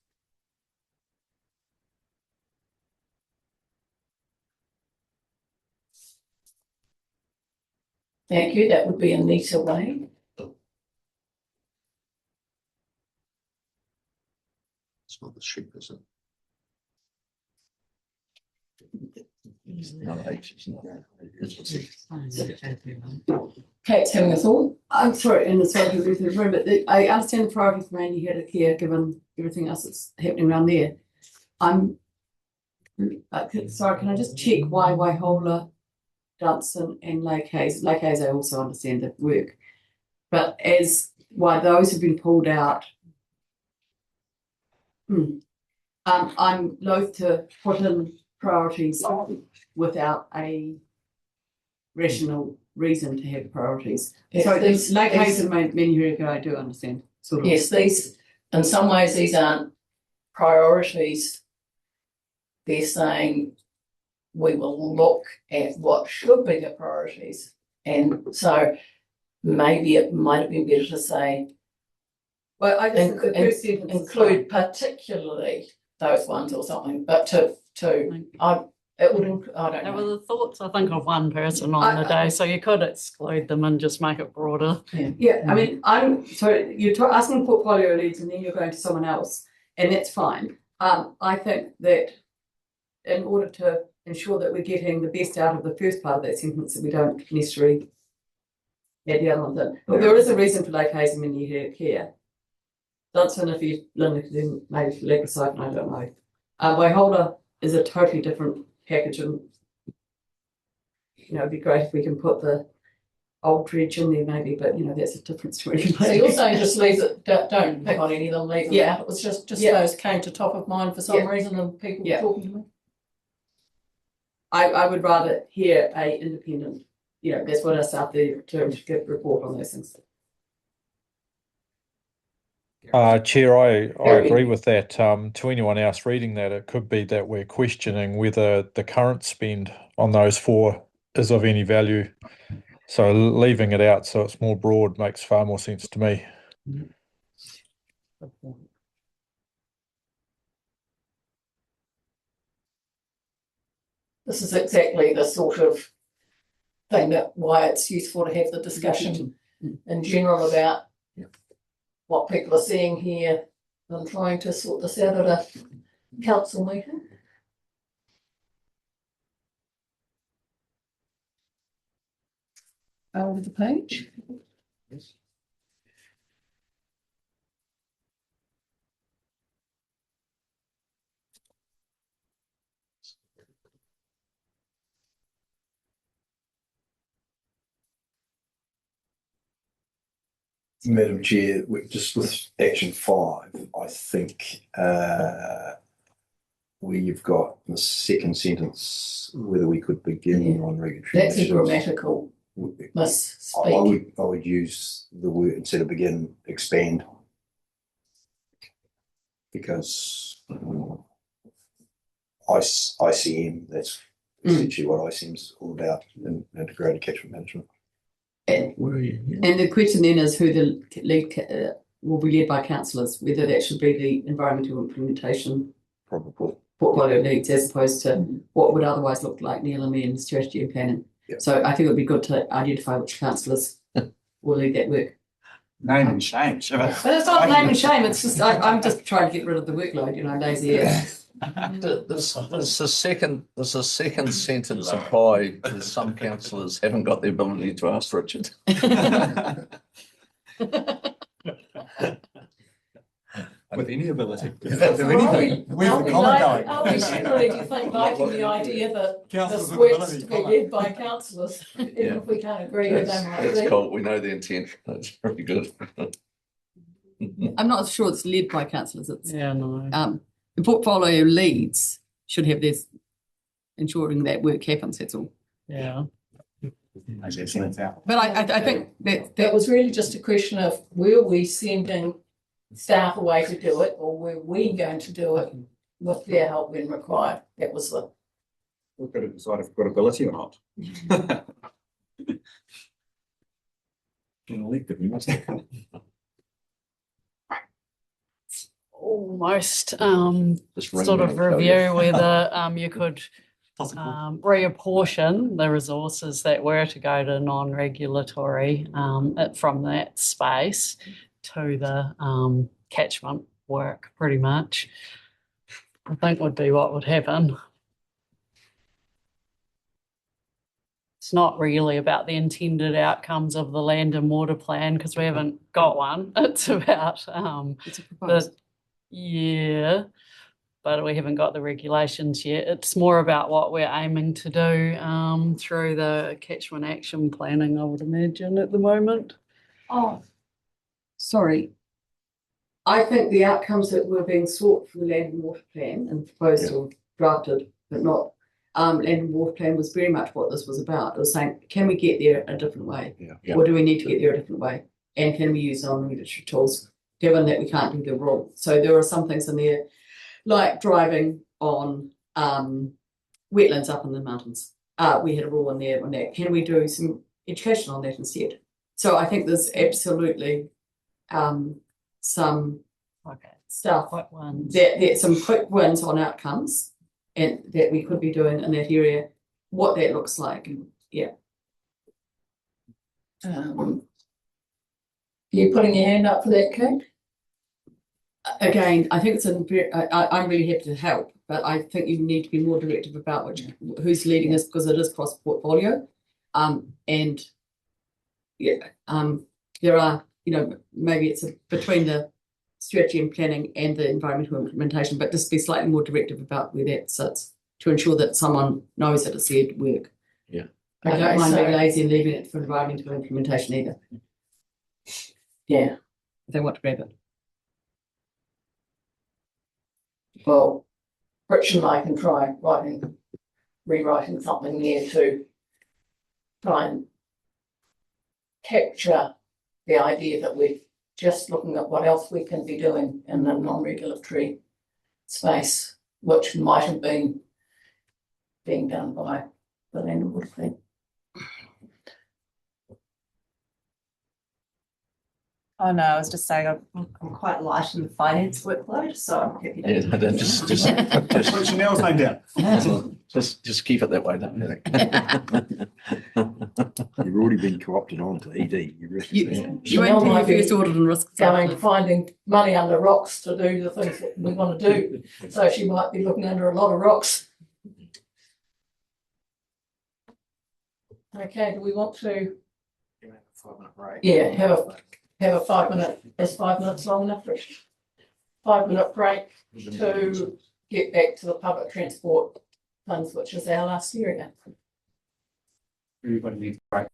Thank you. That would be a neater way. It's not the sheep, is it? No, Kate's having a thought. I'm sorry, and sorry to go through the room, but I understand the priority for mainly here to care, given everything else that's happening around there. Sorry, can I just check why Waihola, Dunstan and Lake Hayes I also understand the work, but why those have been pulled out. I'm loath to put in priorities without a rational reason to have priorities. Yes, So these- Lake these- Hayes and Menurika, I do understand, sort of. Yes, these, in some ways, these aren't priorities. They're saying we will look at what should be the priorities. And so maybe it might have been better to say, Well, I just the first sentence is include particularly those ones or something, but it would, I don't They know. were the thoughts, I think, of one person on the day, so you could exclude them and just make it broader. Yeah, I mean, you're asking portfolio leads and then you're going to someone else, and that's fine. I think that in order to ensure that we're getting the best out of the first part of that sentence, that we don't necessarily add the other ones in. But there is a reason for Lake Hayes and Menurika care. Dunstan, if you then maybe for Legasite, I don't know. Waihola is a totally different package, and it'd be great if we can put the old dredge in there maybe, but that's a different story. So you're saying just leave it, don't pick on any of them, leave them Yeah. out. It was just Yeah. those came to top of mind for some reason and people were talking to me. I would rather hear a independent, that's what I start the term to give report on those things. Chair, I agree with that. To anyone else reading that, it could be that we're questioning whether the current spend on those 4 is of any value. So leaving it out so it's more broad makes far more sense to me. this is exactly the sort of thing that why it's useful to have the discussion in general about what people are seeing here and trying to sort this out at a council meeting. Over the page. Madam Chair, just with action 5, I think we've got the second sentence, whether we could begin on regulatory. That's a grammatical misspeak. I would use the word, instead of begin, expand. Because ICM, that's essentially what ICM is all about in integrated catchment management. And the question then is who the lead will be led by councillors, whether that should be the environmental implementation Probably. portfolio leads as opposed to what would otherwise look like the LME and strategy and planning. Yep. So I think it would be good to identify which councillors will lead that work. Name and shame. But it's not name and shame, it's just I'm just trying to get rid of the workload, lazy ass. Does the second sentence apply to some councillors haven't got the ability to ask Richard? With any ability. Are we generally, do you think, liking the idea that this works to be led by councillors, even if we can't agree with them? That's cool. We know the intent. That's pretty good. I'm not sure it's led by councillors, it's no. the portfolio leads should have this ensuring that work happens, that's all. Yeah. But I think that was really just a question of were we sending staff away to do it, or were we going to do it with their help when required? That was the. We've got to decide if we've got ability or not. Elected, we must have. Almost Just sort of ring review whether you could reapportion the resources that were to go to non-regulatory from that space to the catchment work, pretty much. I think would be what would happen. It's not really about the intended outcomes of the land and water plan because we haven't got one. It's about but we haven't got the regulations yet. It's more about what we're aiming to do through the catchment action planning, I would imagine, at the moment. Oh, sorry. I think the outcomes that were being sought for the land and water plan and proposed or drafted, but not land and water plan, was very much what this was about. It was saying, can we get there a different way? Or do we need to get there a different way? And can we use non-regulatory tools, given that we can't do the rule? So there are some things in there, like driving on wetlands up in the mountains. We had a rule in there on that. Can we do some education on that instead? So I think there's absolutely some stuff that some quick wins on outcomes and that we could be doing in that area, what that looks like. You putting your hand up for that, Kate? Again, I think it's I'm really happy to help, but I think you need to be more directive about who's leading this, because it is cross portfolio. There are, maybe it's between the strategy and planning and the environmental implementation, but just be slightly more directive about where that sits to ensure that someone knows that it's there to work. Yeah. I don't mind being lazy and leaving it for environmental implementation either. Yeah. If they want to grab it. Well, Rich and I can try rewriting something there to try and capture the idea that we're just looking at what else we can be doing in the non-regulatory space, which might have been being done by the land and water plan. Oh no, I was just saying I'm quite light in the finance workload, so I'm happy to. Yeah, just put your nails down. Just keep it that way, don't you? You've already been co-opted onto ED. You really- You went to your first audit and risk Going, assessment. finding money under rocks to do the things that we want to do. So she might be looking under a lot of rocks. Okay, do we want to, 5-minute break. yeah, have a 5 minute, is 5 minutes long enough, Rich? 5 minute break to get back to the public transport funds, which is our last area. Everybody needs a break.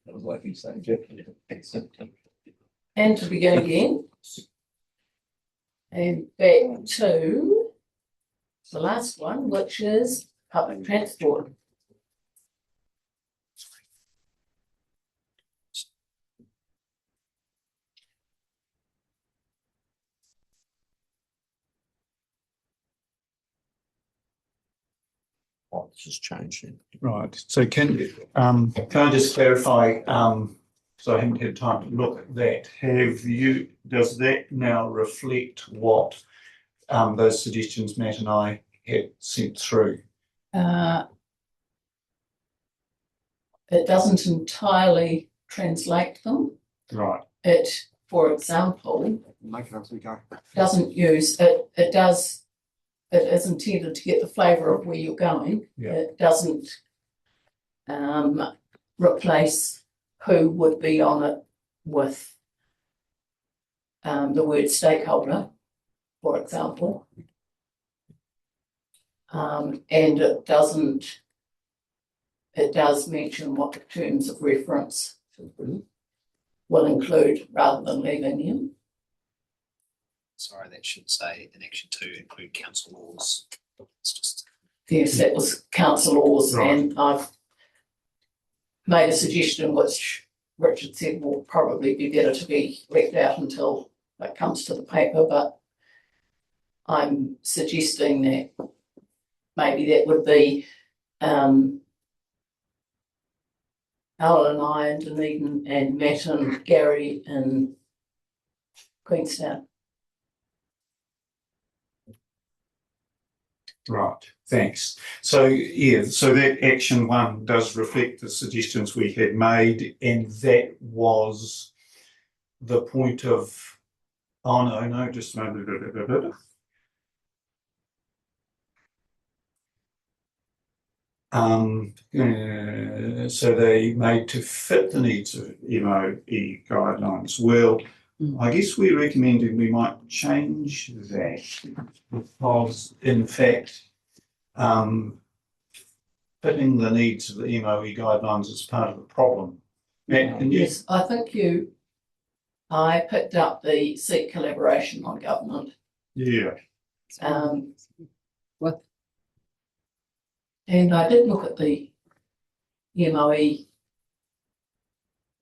That was like you saying, Jeff. And to begin again. And back to the last one, which is public transport. Oh, this has changed. Right, so can I just clarify, so I haven't had time to look at that, does that now reflect what those suggestions Matt and I had sent through? It doesn't entirely translate them. Right. It, for example, Make it up as we go. doesn't use, it is intended to get the flavour of where you're going. Yeah. It doesn't replace who would be on it with the word stakeholder, for example. And it does mention what the terms of reference will include rather than leaving them. Sorry, that should say in action 2 include council laws. It's just Yes, that was council laws, Right. and I've made a suggestion which Richard said will probably be better to be left out until it comes to the paper, but I'm suggesting that maybe that would be Alan and I and Dunedin and Matt and Gary in Queenstown. Right, thanks. So, yeah, so that action 1 does reflect the suggestions we had made, and that was the point of, oh no, just a moment. So they made to fit the needs of MOE guidelines. Well, I guess we're recommending we might change that because, in fact, fitting the needs of the MOE guidelines is part of the problem. Matt, can you? Yes, I think I picked up the seek collaboration on government. Yeah. And I did look at the MOE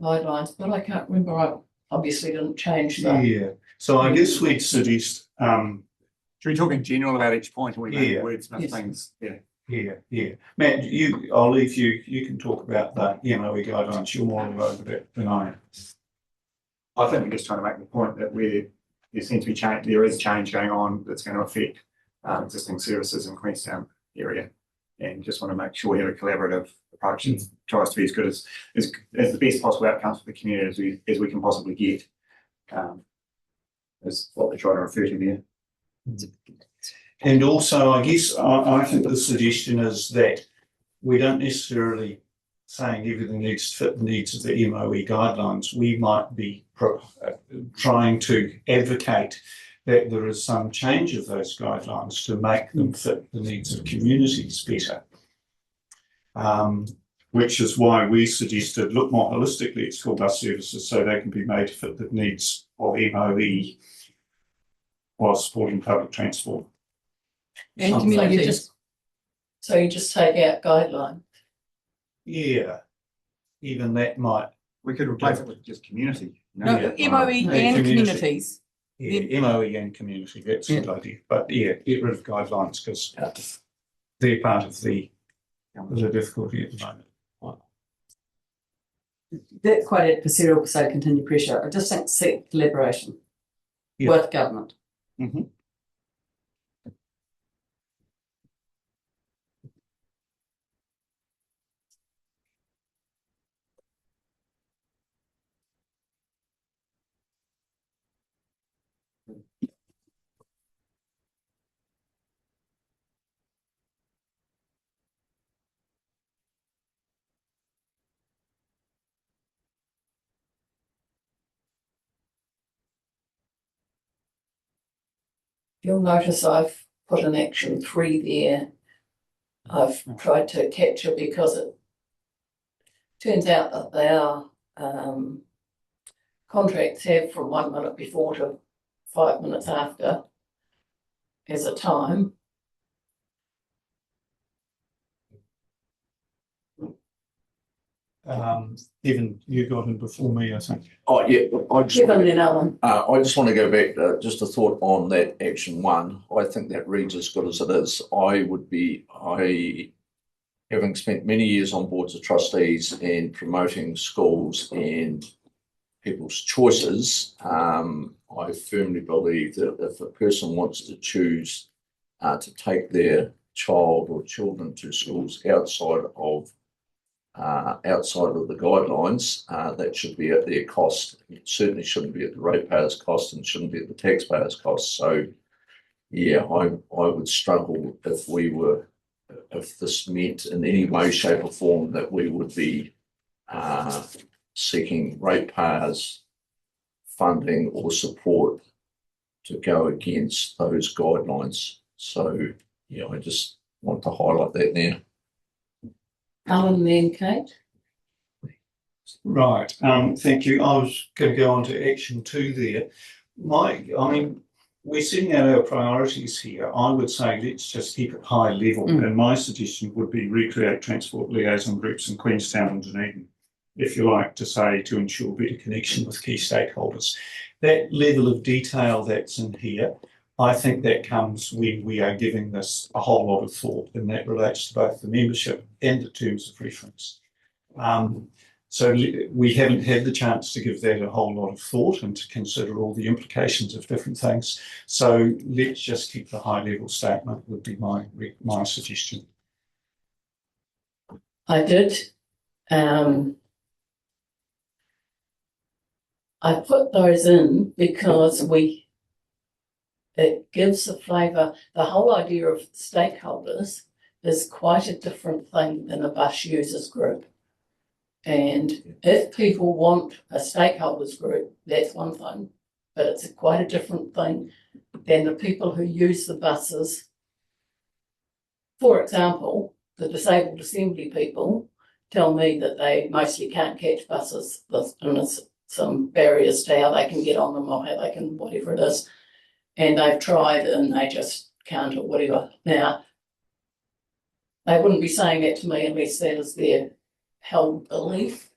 guidelines, but I can't remember. I obviously didn't change that. Yeah. So I guess we'd suggest, Should we talk in general about each point, or we Yeah. make wordsmith Yes. things? Yeah. yeah. Matt, I'll leave you can talk about the MOE guidelines. You're more over that than I am. I think we're just trying to make the point that there seems to be change, there is change going on that's going to affect existing services in Queenstown area. And just want to make sure we have a collaborative approach that tries to be as good as the best possible outcomes for the community as we can possibly get. Is what they're trying to refer to there. And also, I guess I think the suggestion is that we don't necessarily saying everything needs to fit the needs of the MOE guidelines. We might be trying to advocate that there is some change of those guidelines to make them fit the needs of communities better. Which is why we suggested look more holistically at school bus services so they can be made to fit the needs of MOE while supporting public transport. And Something. communities. So you just take out guideline. Yeah, even that might. We could replace it with just community. you No, know? MOE Yeah. and Community. communities. Yeah, MOE and community, that's a good idea. But yeah, get rid of guidelines because they're part of the difficulty at the moment. That's quite adversarial per se, continued pressure. I just think seek collaboration Yeah. with government. Mhm. You'll notice I've put an action 3 there. I've tried to capture because it turns out that our contracts have from 1 minute before to 5 minutes after as a time. Even you got in before me, I think. Oh, yeah, I just, Given then Alan, I just want to go back, just a thought on that action one. I think that reads as good as it is. Having spent many years on boards of trustees and promoting schools and people's choices, I firmly believe that if a person wants to choose to take their child or children to schools outside of the guidelines, that should be at their cost. It certainly shouldn't be at the ratepayers' cost and shouldn't be at the taxpayers' cost. So, yeah, I would struggle if this meant in any way, shape, or form that we would be seeking ratepayers' funding or support to go against those guidelines. So, yeah, I just want to highlight that now. Alan and then Kate. Right. Thank you. I was going to go on to action 2 there. We're setting out our priorities here. I would say let's just keep it high level. And my suggestion would be recreate transport liaison groups in Queenstown and Dunedin, if you like to say, to ensure better connection with key stakeholders. That level of detail that's in here, I think that comes when we are giving this a whole lot of thought, and that relates to both the membership and the terms of reference. So we haven't had the chance to give that a whole lot of thought and to consider all the implications of different things. So let's just keep the high level statement would be my suggestion. I did. I put those in because it gives a flavour. The whole idea of stakeholders is quite a different thing than a bus users group. And if people want a stakeholders group, that's one thing, but it's quite a different thing than the people who use the buses. For example, the disabled assembly people tell me that they mostly can't catch buses, and there's some barriers to how they can get on them or how they can, whatever it is. And they've tried and they just can't or whatever. Now, they wouldn't be saying that to me unless that is their held belief,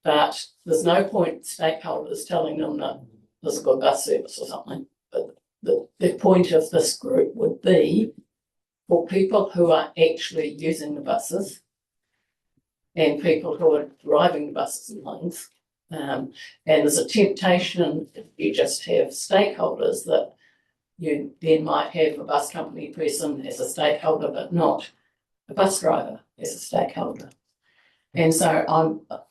but there's no point stakeholders telling them that there's a good bus service or something. But the point of this group would be for people who are actually using the buses and people who are driving the buses and things. And there's a temptation if you just have stakeholders that you then might have a bus company person as a stakeholder, but not a bus driver as a stakeholder. And so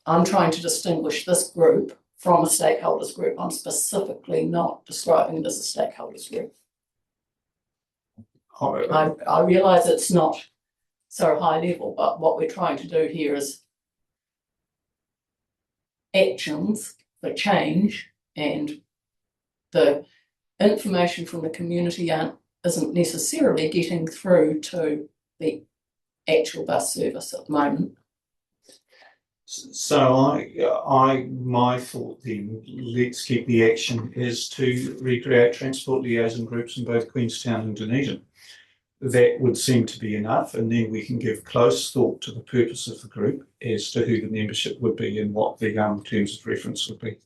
I'm trying to distinguish this group from a stakeholders group. I'm specifically not describing it as a stakeholders group. I realise it's not so high level, but what we're trying to do here is actions for change, and the information from the community isn't necessarily getting through to the actual bus service at the moment. So my thought then, let's keep the action, is to recreate transport liaison groups in both Queenstown and Dunedin. That would seem to be enough, and then we can give close thought to the purpose of the group as to who the membership would be and what the terms of reference would be.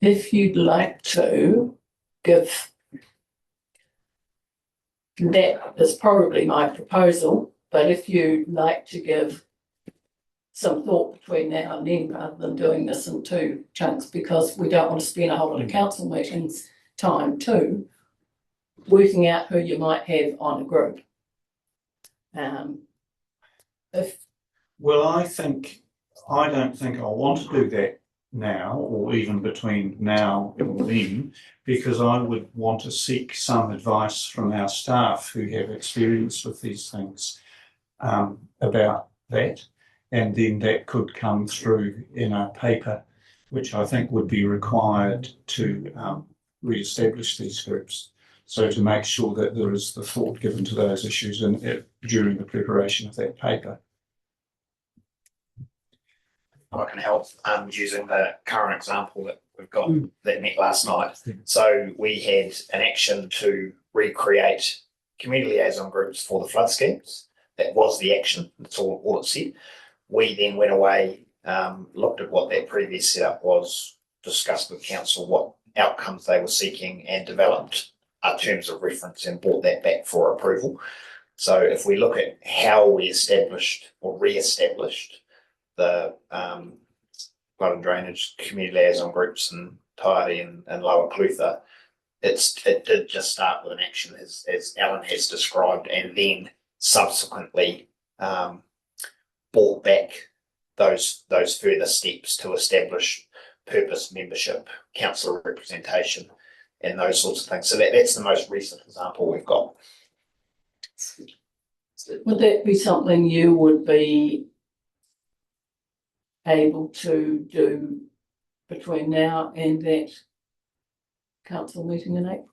if you'd like to give, that is probably my proposal, but if you'd like to give some thought between now and then rather than doing this in two chunks, because we don't want to spend a whole lot of council meetings time too, working out who you might have on a group. Well, I don't think I want to do that now, or even between now and then, because I would want to seek some advice from our staff who have experience with these things about that. And then that could come through in a paper, which I think would be required to re-establish these groups. So to make sure that there is the thought given to those issues during the preparation of that paper. I can help using the current example that we've got that met last night. So we had an action to recreate community liaison groups for the flood schemes. That was the action. That's all it said. We then went away, looked at what that previous setup was, discussed with council what outcomes they were seeking, and developed terms of reference and brought that back for approval. So if we look at how we established or re-established the flood and drainage community liaison groups in Taieri and Lower Clutha, it did just start with an action as Alan has described, and then subsequently brought back those further steps to establish purpose, membership, council representation, and those sorts of things. So that's the most recent example we've got. Would that be something you would be able to do between now and that council meeting in April?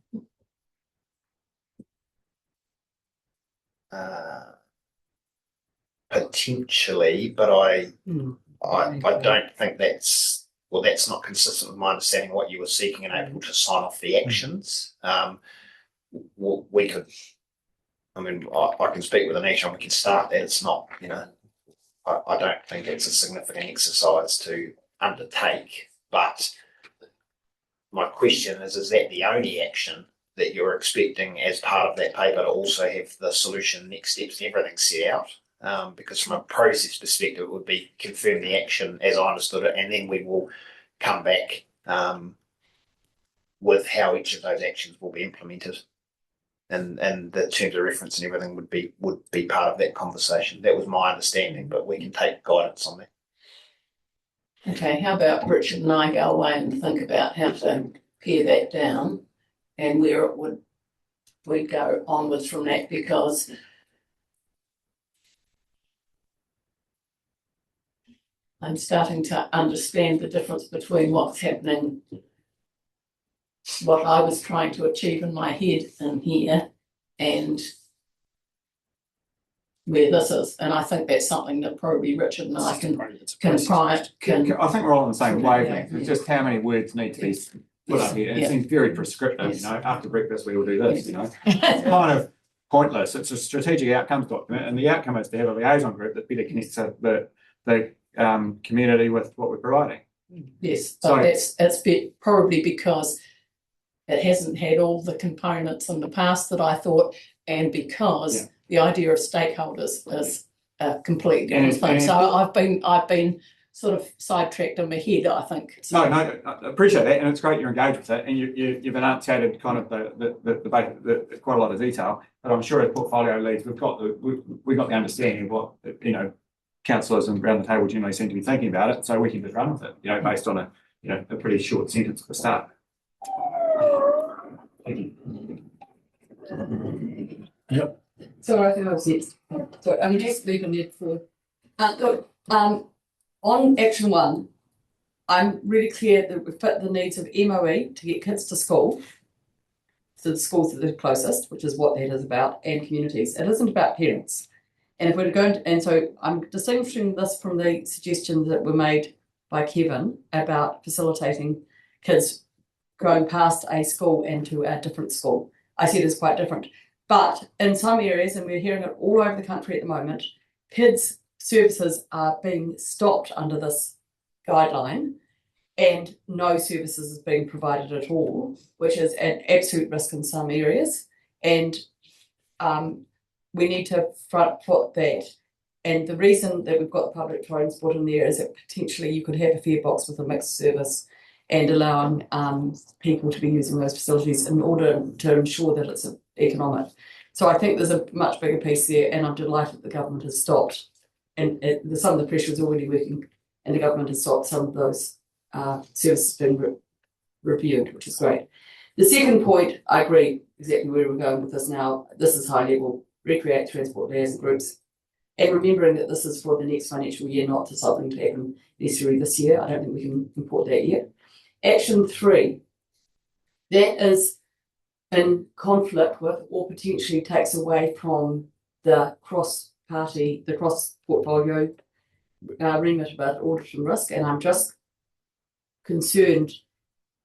Potentially, but I don't think that's not consistent with my understanding of what you were seeking in April to sign off the actions. We could, I can speak with Anisha and we can start that. It's not, I don't think it's a significant exercise to undertake, but my question is that the only action that you're expecting as part of that paper to also have the solution, next steps, and everything set out? Because from a process perspective, it would be confirm the action as I understood it, and then we will come back with how each of those actions will be implemented. And the terms of reference and everything would be part of that conversation. That was my understanding, but we can take guidance on that. Okay, how about Richard and I go away and think about how to pare that down and where it would we go onwards from that, because I'm starting to understand the difference between what's happening, what I was trying to achieve in my head in here, and where this is. And I think that's something that probably Richard and I can. I think we're all on the same wavelength. It's just how many words need to be put up here. It seems very prescriptive, after breakfast we will do this, It's kind of pointless. It's a strategic outcomes document, and the outcome is to have a liaison group that better connects the community with what we're providing. Yes, but it's probably because it hasn't had all the components in the past that I thought, and because the idea of stakeholders is a completely different thing. So I've been sort of sidetracked in my head, I think. No, I appreciate that, and it's great you're engaged with it, and you've enunciated kind of the quite a lot of detail. But I'm sure as portfolio leads, we've got the understanding of what councillors around the table generally seem to be thinking about it, so we can just run with it, based on a pretty short sentence at the start. Thank you. Yep. So I think I was next. So I'm just leaving it for. On action one, I'm really clear that we fit the needs of MOE to get kids to school. So the schools that are closest, which is what that is about, and communities. It isn't about parents. And if we're going to, and so I'm distinguishing this from the suggestions that were made by Kevin about facilitating kids going past a school into a different school. I see it as quite different. But in some areas, and we're hearing it all over the country at the moment, kids' services are being stopped under this guideline. and no services is being provided at all, which is an absolute risk in some areas. And we need to front foot that. And the reason that we've got public transport in there is that potentially you could have a fare box with a mixed service and allowing people to be using those facilities in order to ensure that it's economic. So I think there's a much bigger piece there, and I'm delighted the government has stopped. And some of the pressure is already working, and the government has stopped some of those services being reviewed, which is great. The second point, I agree exactly where we're going with this now. This is high level, recreate transport liaison groups. And remembering that this is for the next financial year, not to something to happen necessarily this year. I don't think we can import that yet. Action 3, that is in conflict with or potentially takes away from the cross-portfolio remit about audit and risk. And I'm just concerned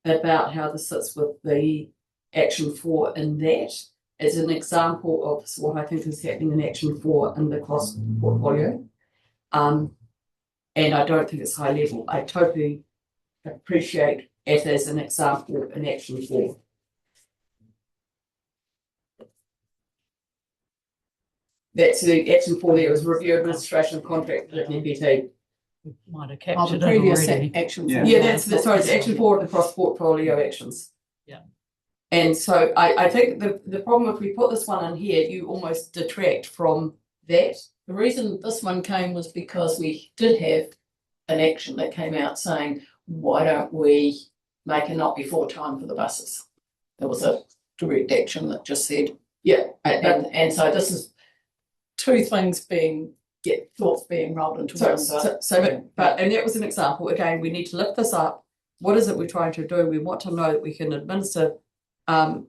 about how this sits with the Action 4 in that. As an example of what I think is happening in Action 4 in the cross-portfolio. And I don't think it's high level. I totally appreciate it as an example in Action 4. That's the Action 4 there was review administration of contract with NPT. Might have Oh, captured the it previous already. Action 4. Yeah, sorry, it's Action 4 of the cross-portfolio actions. Yeah. And so I think the problem if we put this one in here, you almost detract from that. The reason this one came was because we did have an action that came out saying, why don't we make it not before time for the buses? There was a direct action that just said, Yeah. and so this is two things thoughts being rolled into one. But and that was an example. Again, we need to lift this up. What is it we're trying to do? We want to know that we can administer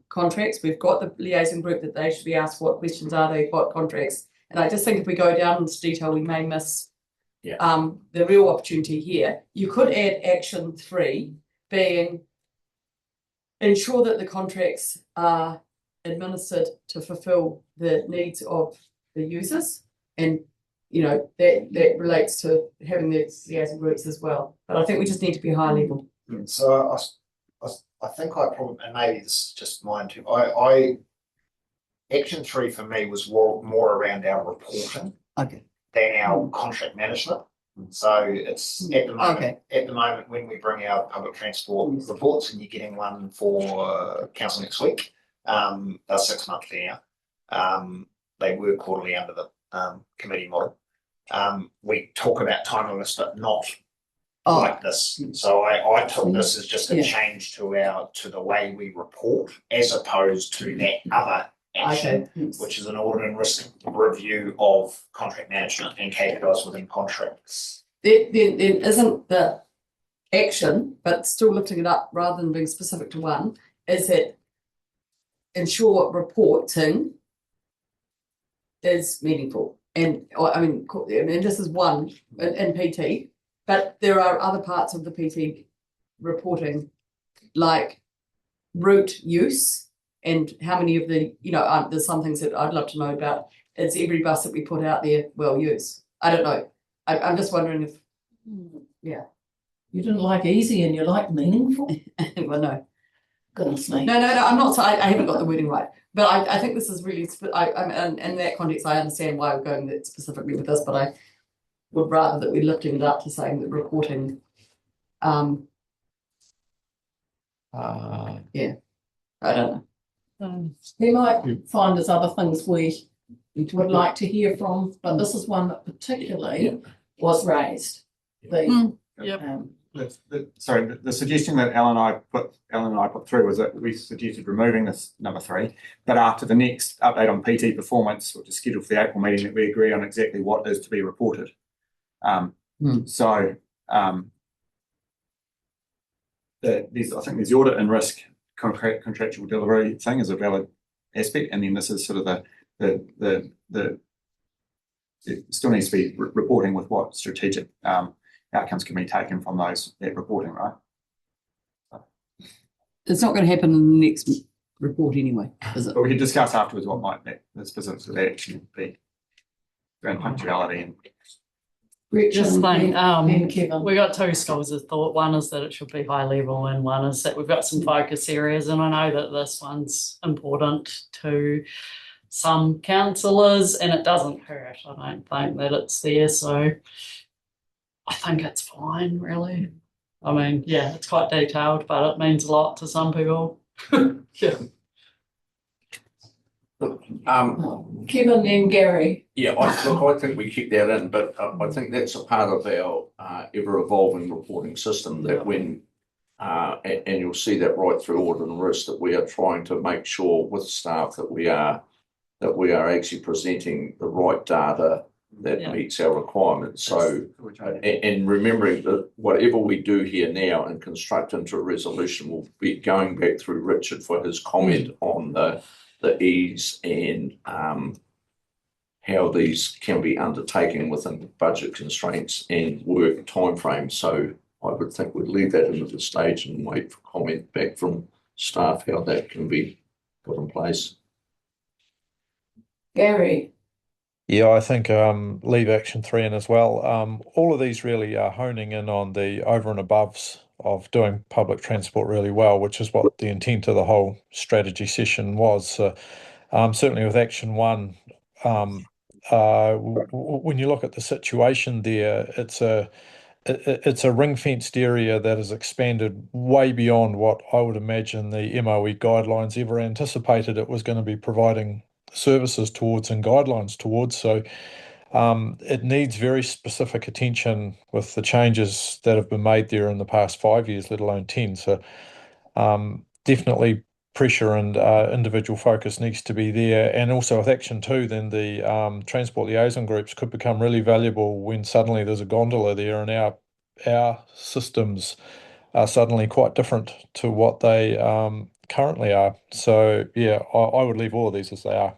contracts. We've got the liaison group that they should be asked what questions are they, what contracts. And I just think if we go down into detail, we may miss the real opportunity here. You could add Action 3 being ensure that the contracts are administered to fulfill the needs of the users. And that relates to having the liaison groups as well. But I think we just need to be high level. So I think I probably, and maybe this is just mine too. Action 3 for me was more around our reporting than our contract management. So it's at the moment when we bring our public transport reports, and you're getting one for council next week, they're 6 monthly now. They were quarterly under the committee model. We talk about timeliness, but not like this. So I took this as just a change to the way we report, as opposed to that other action, which is an audit and risk review of contract management and KPIs within contracts. Then isn't the action, but still lifting it up rather than being specific to one, is that ensure reporting is meaningful. And I mean this is one in PT, but there are other parts of the PT reporting, like route use and how many of the, there's some things that I'd love to know about. Is every bus that we put out there well used? I don't know. I'm just wondering if, You didn't like easy and you like meaningful? well, no. Goodness me. No, I'm not. I haven't got the wording right. But I think this is really, in that context, I understand why we're going that specifically with this, but I would rather that we're lifting it up to saying that reporting, I don't know. We might find there's other things we would like to hear from, but this is one that particularly was raised. The suggestion that Ellen and I put through was that we suggested removing this number 3, but after the next update on PT performance, which is scheduled for the April meeting, that we agree on exactly what is to be reported. I think there's the audit and risk contractual delivery thing is a valid aspect, and then this is sort of the it still needs to be reporting with what strategic outcomes can be taken from that reporting, right? It's not going to happen in the next report anyway, is it? But we can discuss afterwards what might the specifics of that action be around punctuality and Just think, and Kevin. we got two schools of thought. One is that it should be high level, and one is that we've got some focus areas. And I know that this one's important to some councillors, and it doesn't hurt. I don't think that it's there, so I think it's fine, really. I mean, yeah, it's quite detailed, but it means a lot to some people. Yeah. Kevin and Gary. Yeah, I think we keep that in, but I think that's a part of our ever-evolving reporting system that when, and you'll see that right through audit and risk, that we are trying to make sure with staff that we are actually presenting the right data that meets our requirements. So, and remembering that whatever we do here now and construct into a resolution will be going back through Richard for his comment on the ease and how these can be undertaken within budget constraints and work timeframes. So I would think we'd leave that into the stage and wait for comment back from staff how that can be put in place. Gary. Yeah, I think leave action 3 in as well. All of these really are honing in on the over and aboves of doing public transport really well, which is what the intent of the whole strategy session was. So, certainly with action 1, when you look at the situation there, it's a ring-fenced area that has expanded way beyond what I would imagine the MOE guidelines ever anticipated it was going to be providing services towards and guidelines towards. So it needs very specific attention with the changes that have been made there in the past 5 years, let alone 10. So definitely pressure and individual focus needs to be there. And also with action 2, then the transport liaison groups could become really valuable when suddenly there's a gondola there and our systems are suddenly quite different to what they currently are. So yeah, I would leave all of these as they are.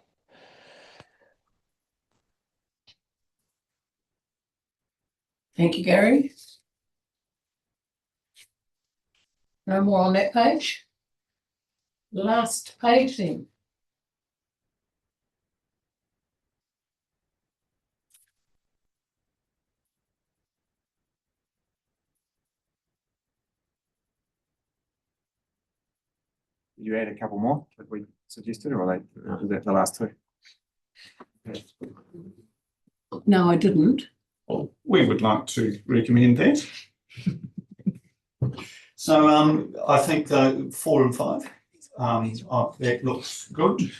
Thank you, Gary. No more on that page. Last page then. Did you add a couple more that we suggested, or is that the last 2? No, I didn't. Well, we would like to recommend that. So I think 4 and 5, that looks good.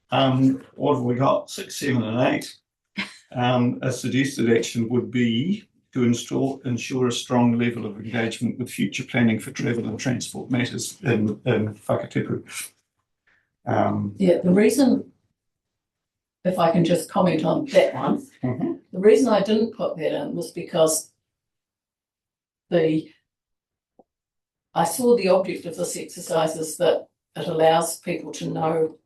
What have we got? 6, 7 and 8. A suggested action would be to ensure a strong level of engagement with future planning for travel and transport matters in Whakatipu. Yeah, the reason, if I can just comment on that one, the reason I didn't put that in was because I saw the object of this exercise is that it allows people to know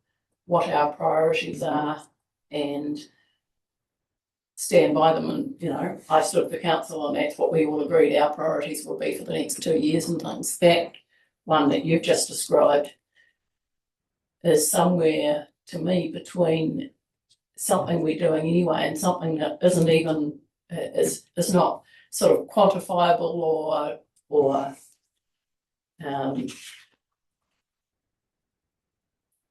what our priorities are and stand by them. And, you know, I stood for council and that's what we all agreed our priorities will be for the next 2 years and things. That one that you've just described is somewhere, to me, between something we're doing anyway and something that isn't even, is not sort of quantifiable or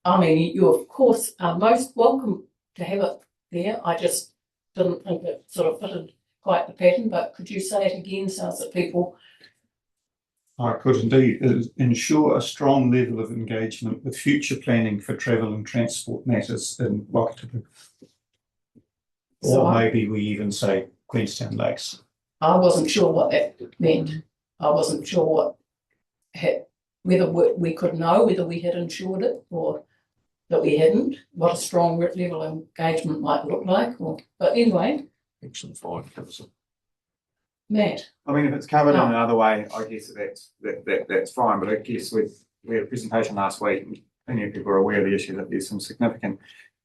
I mean, you of course are most welcome to have it there. I just didn't think it sort of fitted quite the pattern, but could you say it again so that people... I could indeed. Ensure a strong level of engagement with future planning for travel and transport matters in Whakatipu. Or maybe we even say Queenstown Lakes. I wasn't sure what that meant. I wasn't sure whether we could know whether we had insured it or that we hadn't, what a strong level of engagement might look like. But anyway. Action 5 covers it. Matt. I mean, if it's covered in another way, I guess that's fine. But I guess we had a presentation last week, and many people are aware of the issue that there's some significant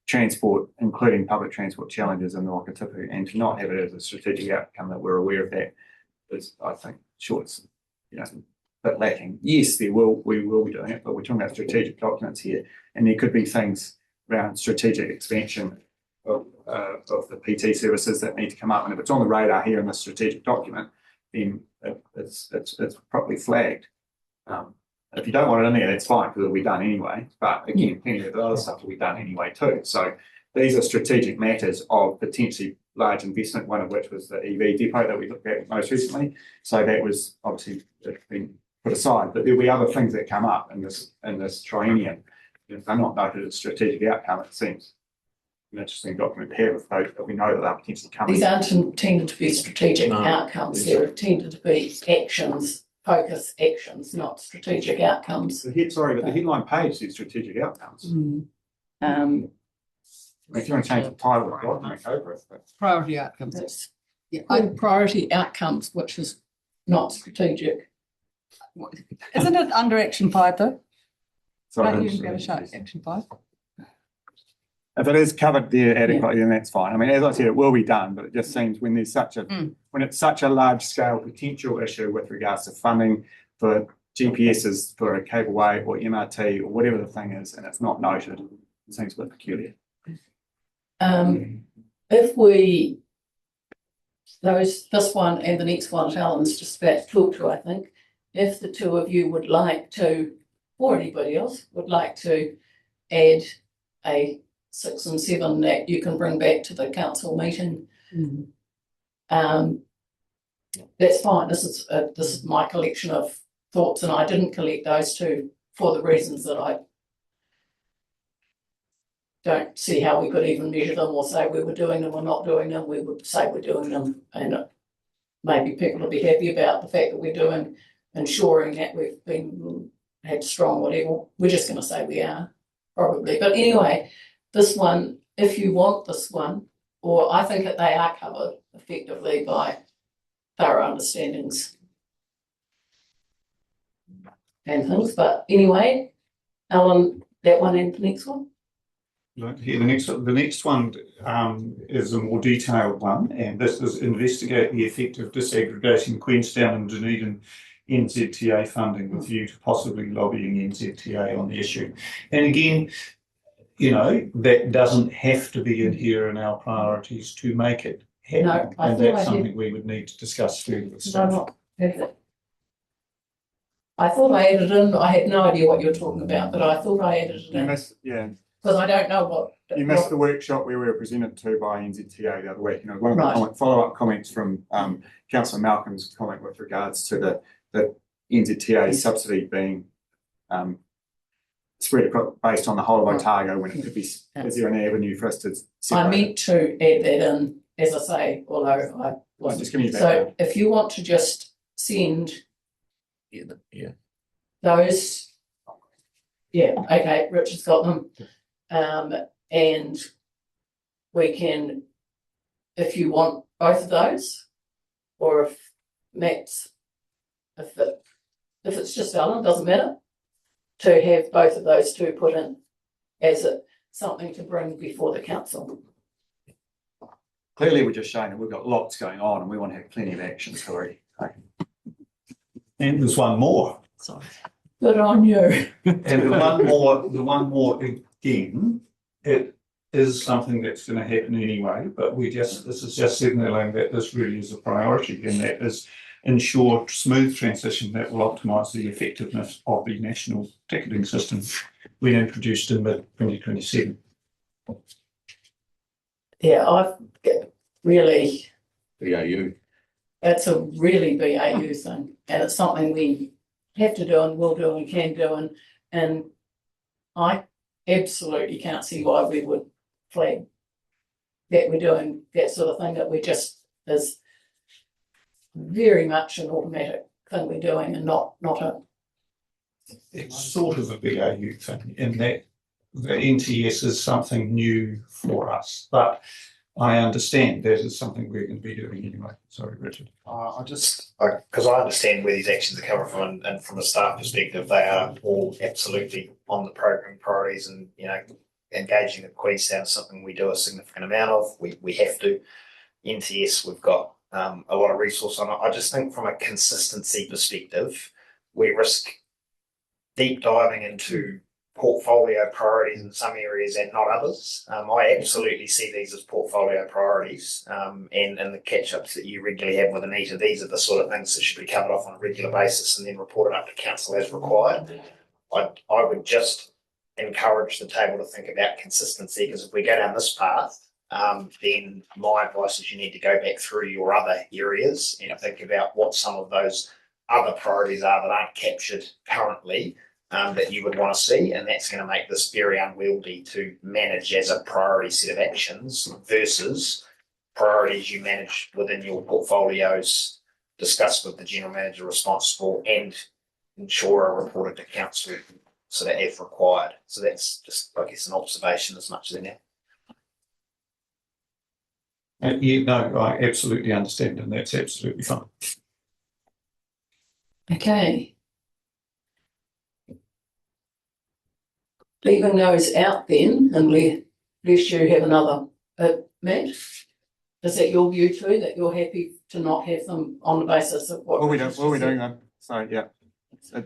transport, including public transport challenges in the Whakatipu, and to not have it as a strategic outcome that we're aware of that is, I think, it's but lacking. Yes, we will be doing it, but we're talking about strategic documents here, and there could be things around strategic expansion of of the PT services that need to come up. And if it's on the radar here in the strategic document, then it's properly flagged. If you don't want it in there, that's fine because it'll be done anyway. But again, plenty of the other stuff will be done anyway too. So these are strategic matters of potentially large investment, one of which was the EV depot that we looked at most recently. So that was obviously been put aside. But there'll be other things that come up in this triennium. If they're not noted as strategic outcome, it seems an interesting document to have if those that we know that they're potentially coming. These aren't intended to be strategic outcomes, they're intended to be actions, focus actions, not strategic outcomes. But the headline page says strategic outcomes. If you want to change the title of the document, go for it. Priority outcomes. It's priority outcomes, which is not strategic. Isn't it under action 5 though? Sorry, Aren't you going to show action 5? if it is covered there adequately, then that's fine. I mean, as I said, it will be done, but it just seems when there's such a when it's such a large scale potential issue with regards to funding for GPSs for a cableway or MRT or whatever the thing is, and it's not noted, it seems a bit peculiar. If we, this one and the next one, Alan's just about to talk to, I think, if the two of you would like to, or anybody else would like to add a 6 and 7 that you can bring back to the council meeting, that's fine. This is my collection of thoughts, and I didn't collect those two for the reasons that I don't see how we could even measure them or say we were doing them or not doing them. We would say we're doing them, and maybe people will be happy about the fact that we're doing, ensuring that we've had strong whatever. We're just going to say we are, probably. But anyway, this one, if you want this one, or I think that they are covered effectively by thorough understandings and things. But anyway, Alan, that one and the next one. Right here, the next one is a more detailed one, and this is investigate the effect of disaggregating Queenstown and Dunedin NZTA funding with view to possibly lobbying NZTA on the issue. And again, you know, that doesn't have to be in here in our priorities to make it happen. No, and that's something we would need to discuss further with staff. No, not perfect. I thought I added in, I had no idea what you're talking about, but I thought I added it in. Because I don't know what. You missed the workshop where we were presented to by NZTA the other week. You know, one of the follow-up comments from Councillor Malcolm's comment with regards to the NZTA subsidy being spread across based on the whole of Otago when it could be. Is there an avenue for us to separate? I meant to add that in, as I say, although I wasn't. Just give me so if you want to just send those, okay, Richard's got them. And we can, if you want both of those, or if Matt's, if it's just Alan, doesn't matter, to have both of those two put in as something to bring before the council. Clearly, we're just showing that we've got lots going on and we want to have plenty of action, sorry. And there's one more. Sorry. Good on you. And the one more again, it is something that's going to happen anyway, but this is just signaling that this really is a priority, and that is ensure smooth transition that will optimise the effectiveness of the national ticketing system we introduced in mid-2027. Yeah, I've really BAU. It's a really BAU thing, and it's something we have to do and will do and can do, and I absolutely can't see why we would flag that we're doing that sort of thing, that we just is very much an automatic thing we're doing and not a. It's sort of a BAU thing in that the NTS is something new for us, but I understand that is something we're going to be doing anyway. Sorry, Richard. Because I understand where these actions are coming from, and from a staff perspective, they are all absolutely on the program priorities, and you know, engaging with Queenstown is something we do a significant amount of. We have to. NTS, we've got a lot of resource on it. I just think from a consistency perspective, we risk deep diving into portfolio priorities in some areas and not others. I absolutely see these as portfolio priorities, and the catch-ups that you regularly have with Anita, these are the sort of things that should be covered off on a regular basis and then reported up to council as required. I would just encourage the table to think about consistency, because if we go down this path, then my advice is you need to go back through your other areas and think about what some of those other priorities are that aren't captured currently, that you would want to see, and that's going to make this very unwieldy to manage as a priority set of actions versus priorities you manage within your portfolios, discussed with the general manager responsible, and ensure are reported to council so that if required. So that's just, I guess, an observation as much as anything. Yeah, no, I absolutely understand, and that's absolutely fine. Okay. Leaving those out then, and lest you have another, Matt, is that your view too, that you're happy to not have them on the basis of what? What are we doing then? So, yeah.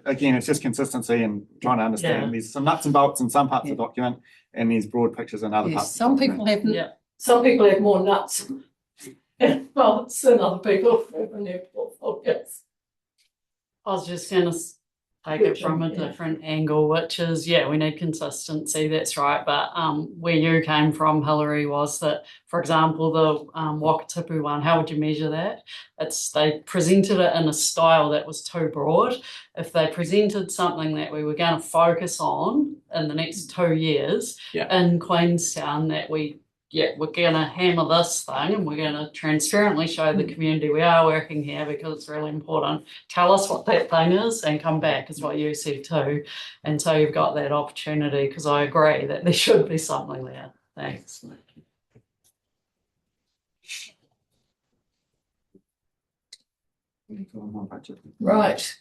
Again, it's just consistency and trying to understand. Yeah. There's some nuts and bolts in some parts of the document, and there's broad pictures in other Yes, parts. some people have more nuts and bolts than other people in their portfolios. I was just going to take it from a different angle, which is, we need consistency, that's right. But where you came from, Hilary, was that, for example, the Wakatipu one, how would you measure that? They presented it in a style that was too broad. If they presented something that we were going to focus on in the next 2 years in Queenstown, that we're going to hammer this thing and we're going to transparently show the community we are working here because it's really important. Tell us what that thing is and come back, is what you said too. And so you've got that opportunity, because I agree that there should be something there. Thanks. Right.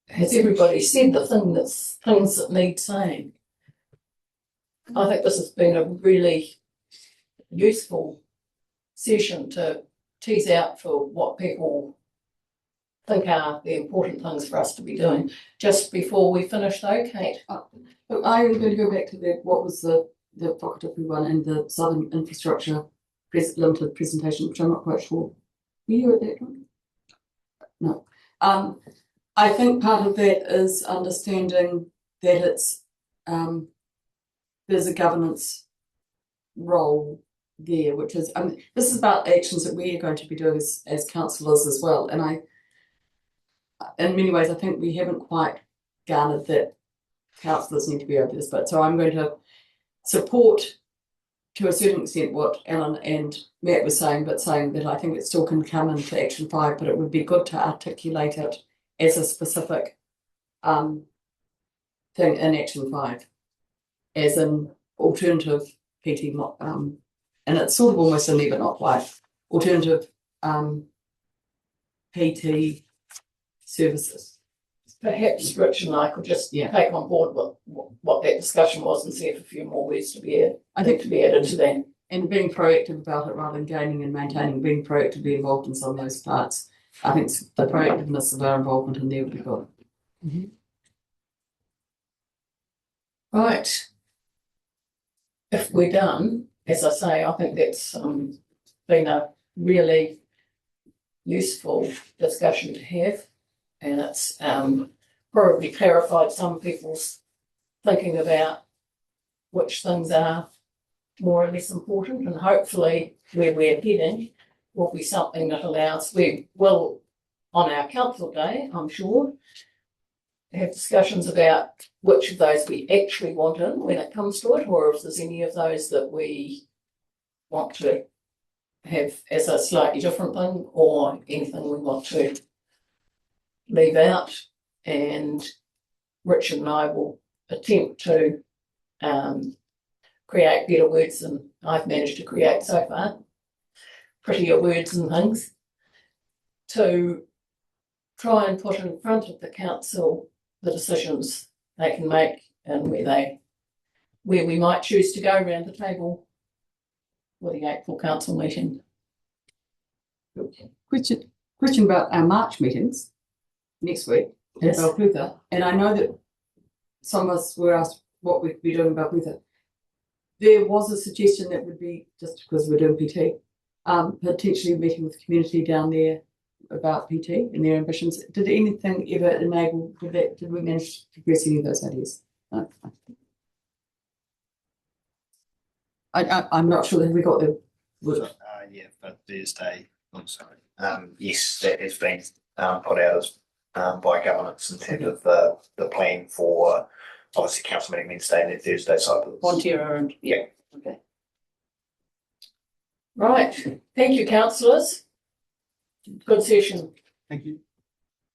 Has everybody said the things that need saying? I think this has been a really useful session to tease out for what people think are the important things for us to be doing. Just before we finish though, Kate. I'm going to go back to what was the Whakatipu one and the Southern Infrastructure Limited presentation, which I'm not quite sure. Were you at that one? No. I think part of that is understanding that it's there's a governance role there, which is this is about actions that we are going to be doing as councillors as well. And in many ways, I think we haven't quite garnered that councillors need to be over this. But so I'm going to support to a certain extent what Alan and Matt were saying, but saying that I think it still can come into Action 5, but it would be good to articulate it as a specific thing in Action 5, as an alternative PT, and it's sort of almost in there, but not quite, alternative PT services. Perhaps Rich and I could just take on board what that discussion was and see if a few more words to be added to that. And being proactive about it rather than gaining and maintaining, being proactively involved in some of those parts. I think the proactiveness of our involvement in there would be good. Mm-hmm. Right. If we're done, as I say, I think that's been a really useful discussion to have, and it's probably clarified some people's thinking about which things are more or less important, and hopefully where we're heading will be something that allows, we will on our council day, I'm sure, have discussions about which of those we actually want in when it comes to it, or if there's any of those that we want to have as a slightly different thing, or anything we want to leave out. And Richard and I will attempt to create better words than I've managed to create so far, prettier words and things, to try and put in front of the council the decisions they can make and where we might choose to go around the table for the April council meeting. Question about our March meetings next week in Belputha, and I know that some of us were asked what we could be doing about weather. There was a suggestion that would be, just because we're doing PT, potentially meeting with the community down there about PT and their ambitions. Did anything ever enable, did we manage to progress any of those ideas? No. I'm not sure that we got the. Yeah, for Thursday, I'm sorry. Yes, that has been put out as by governance in terms of the plan for obviously council meeting Wednesday and then Thursday cycles. Fonterra and. Yeah. Okay. Right. Thank you, councillors. Good session. Thank you.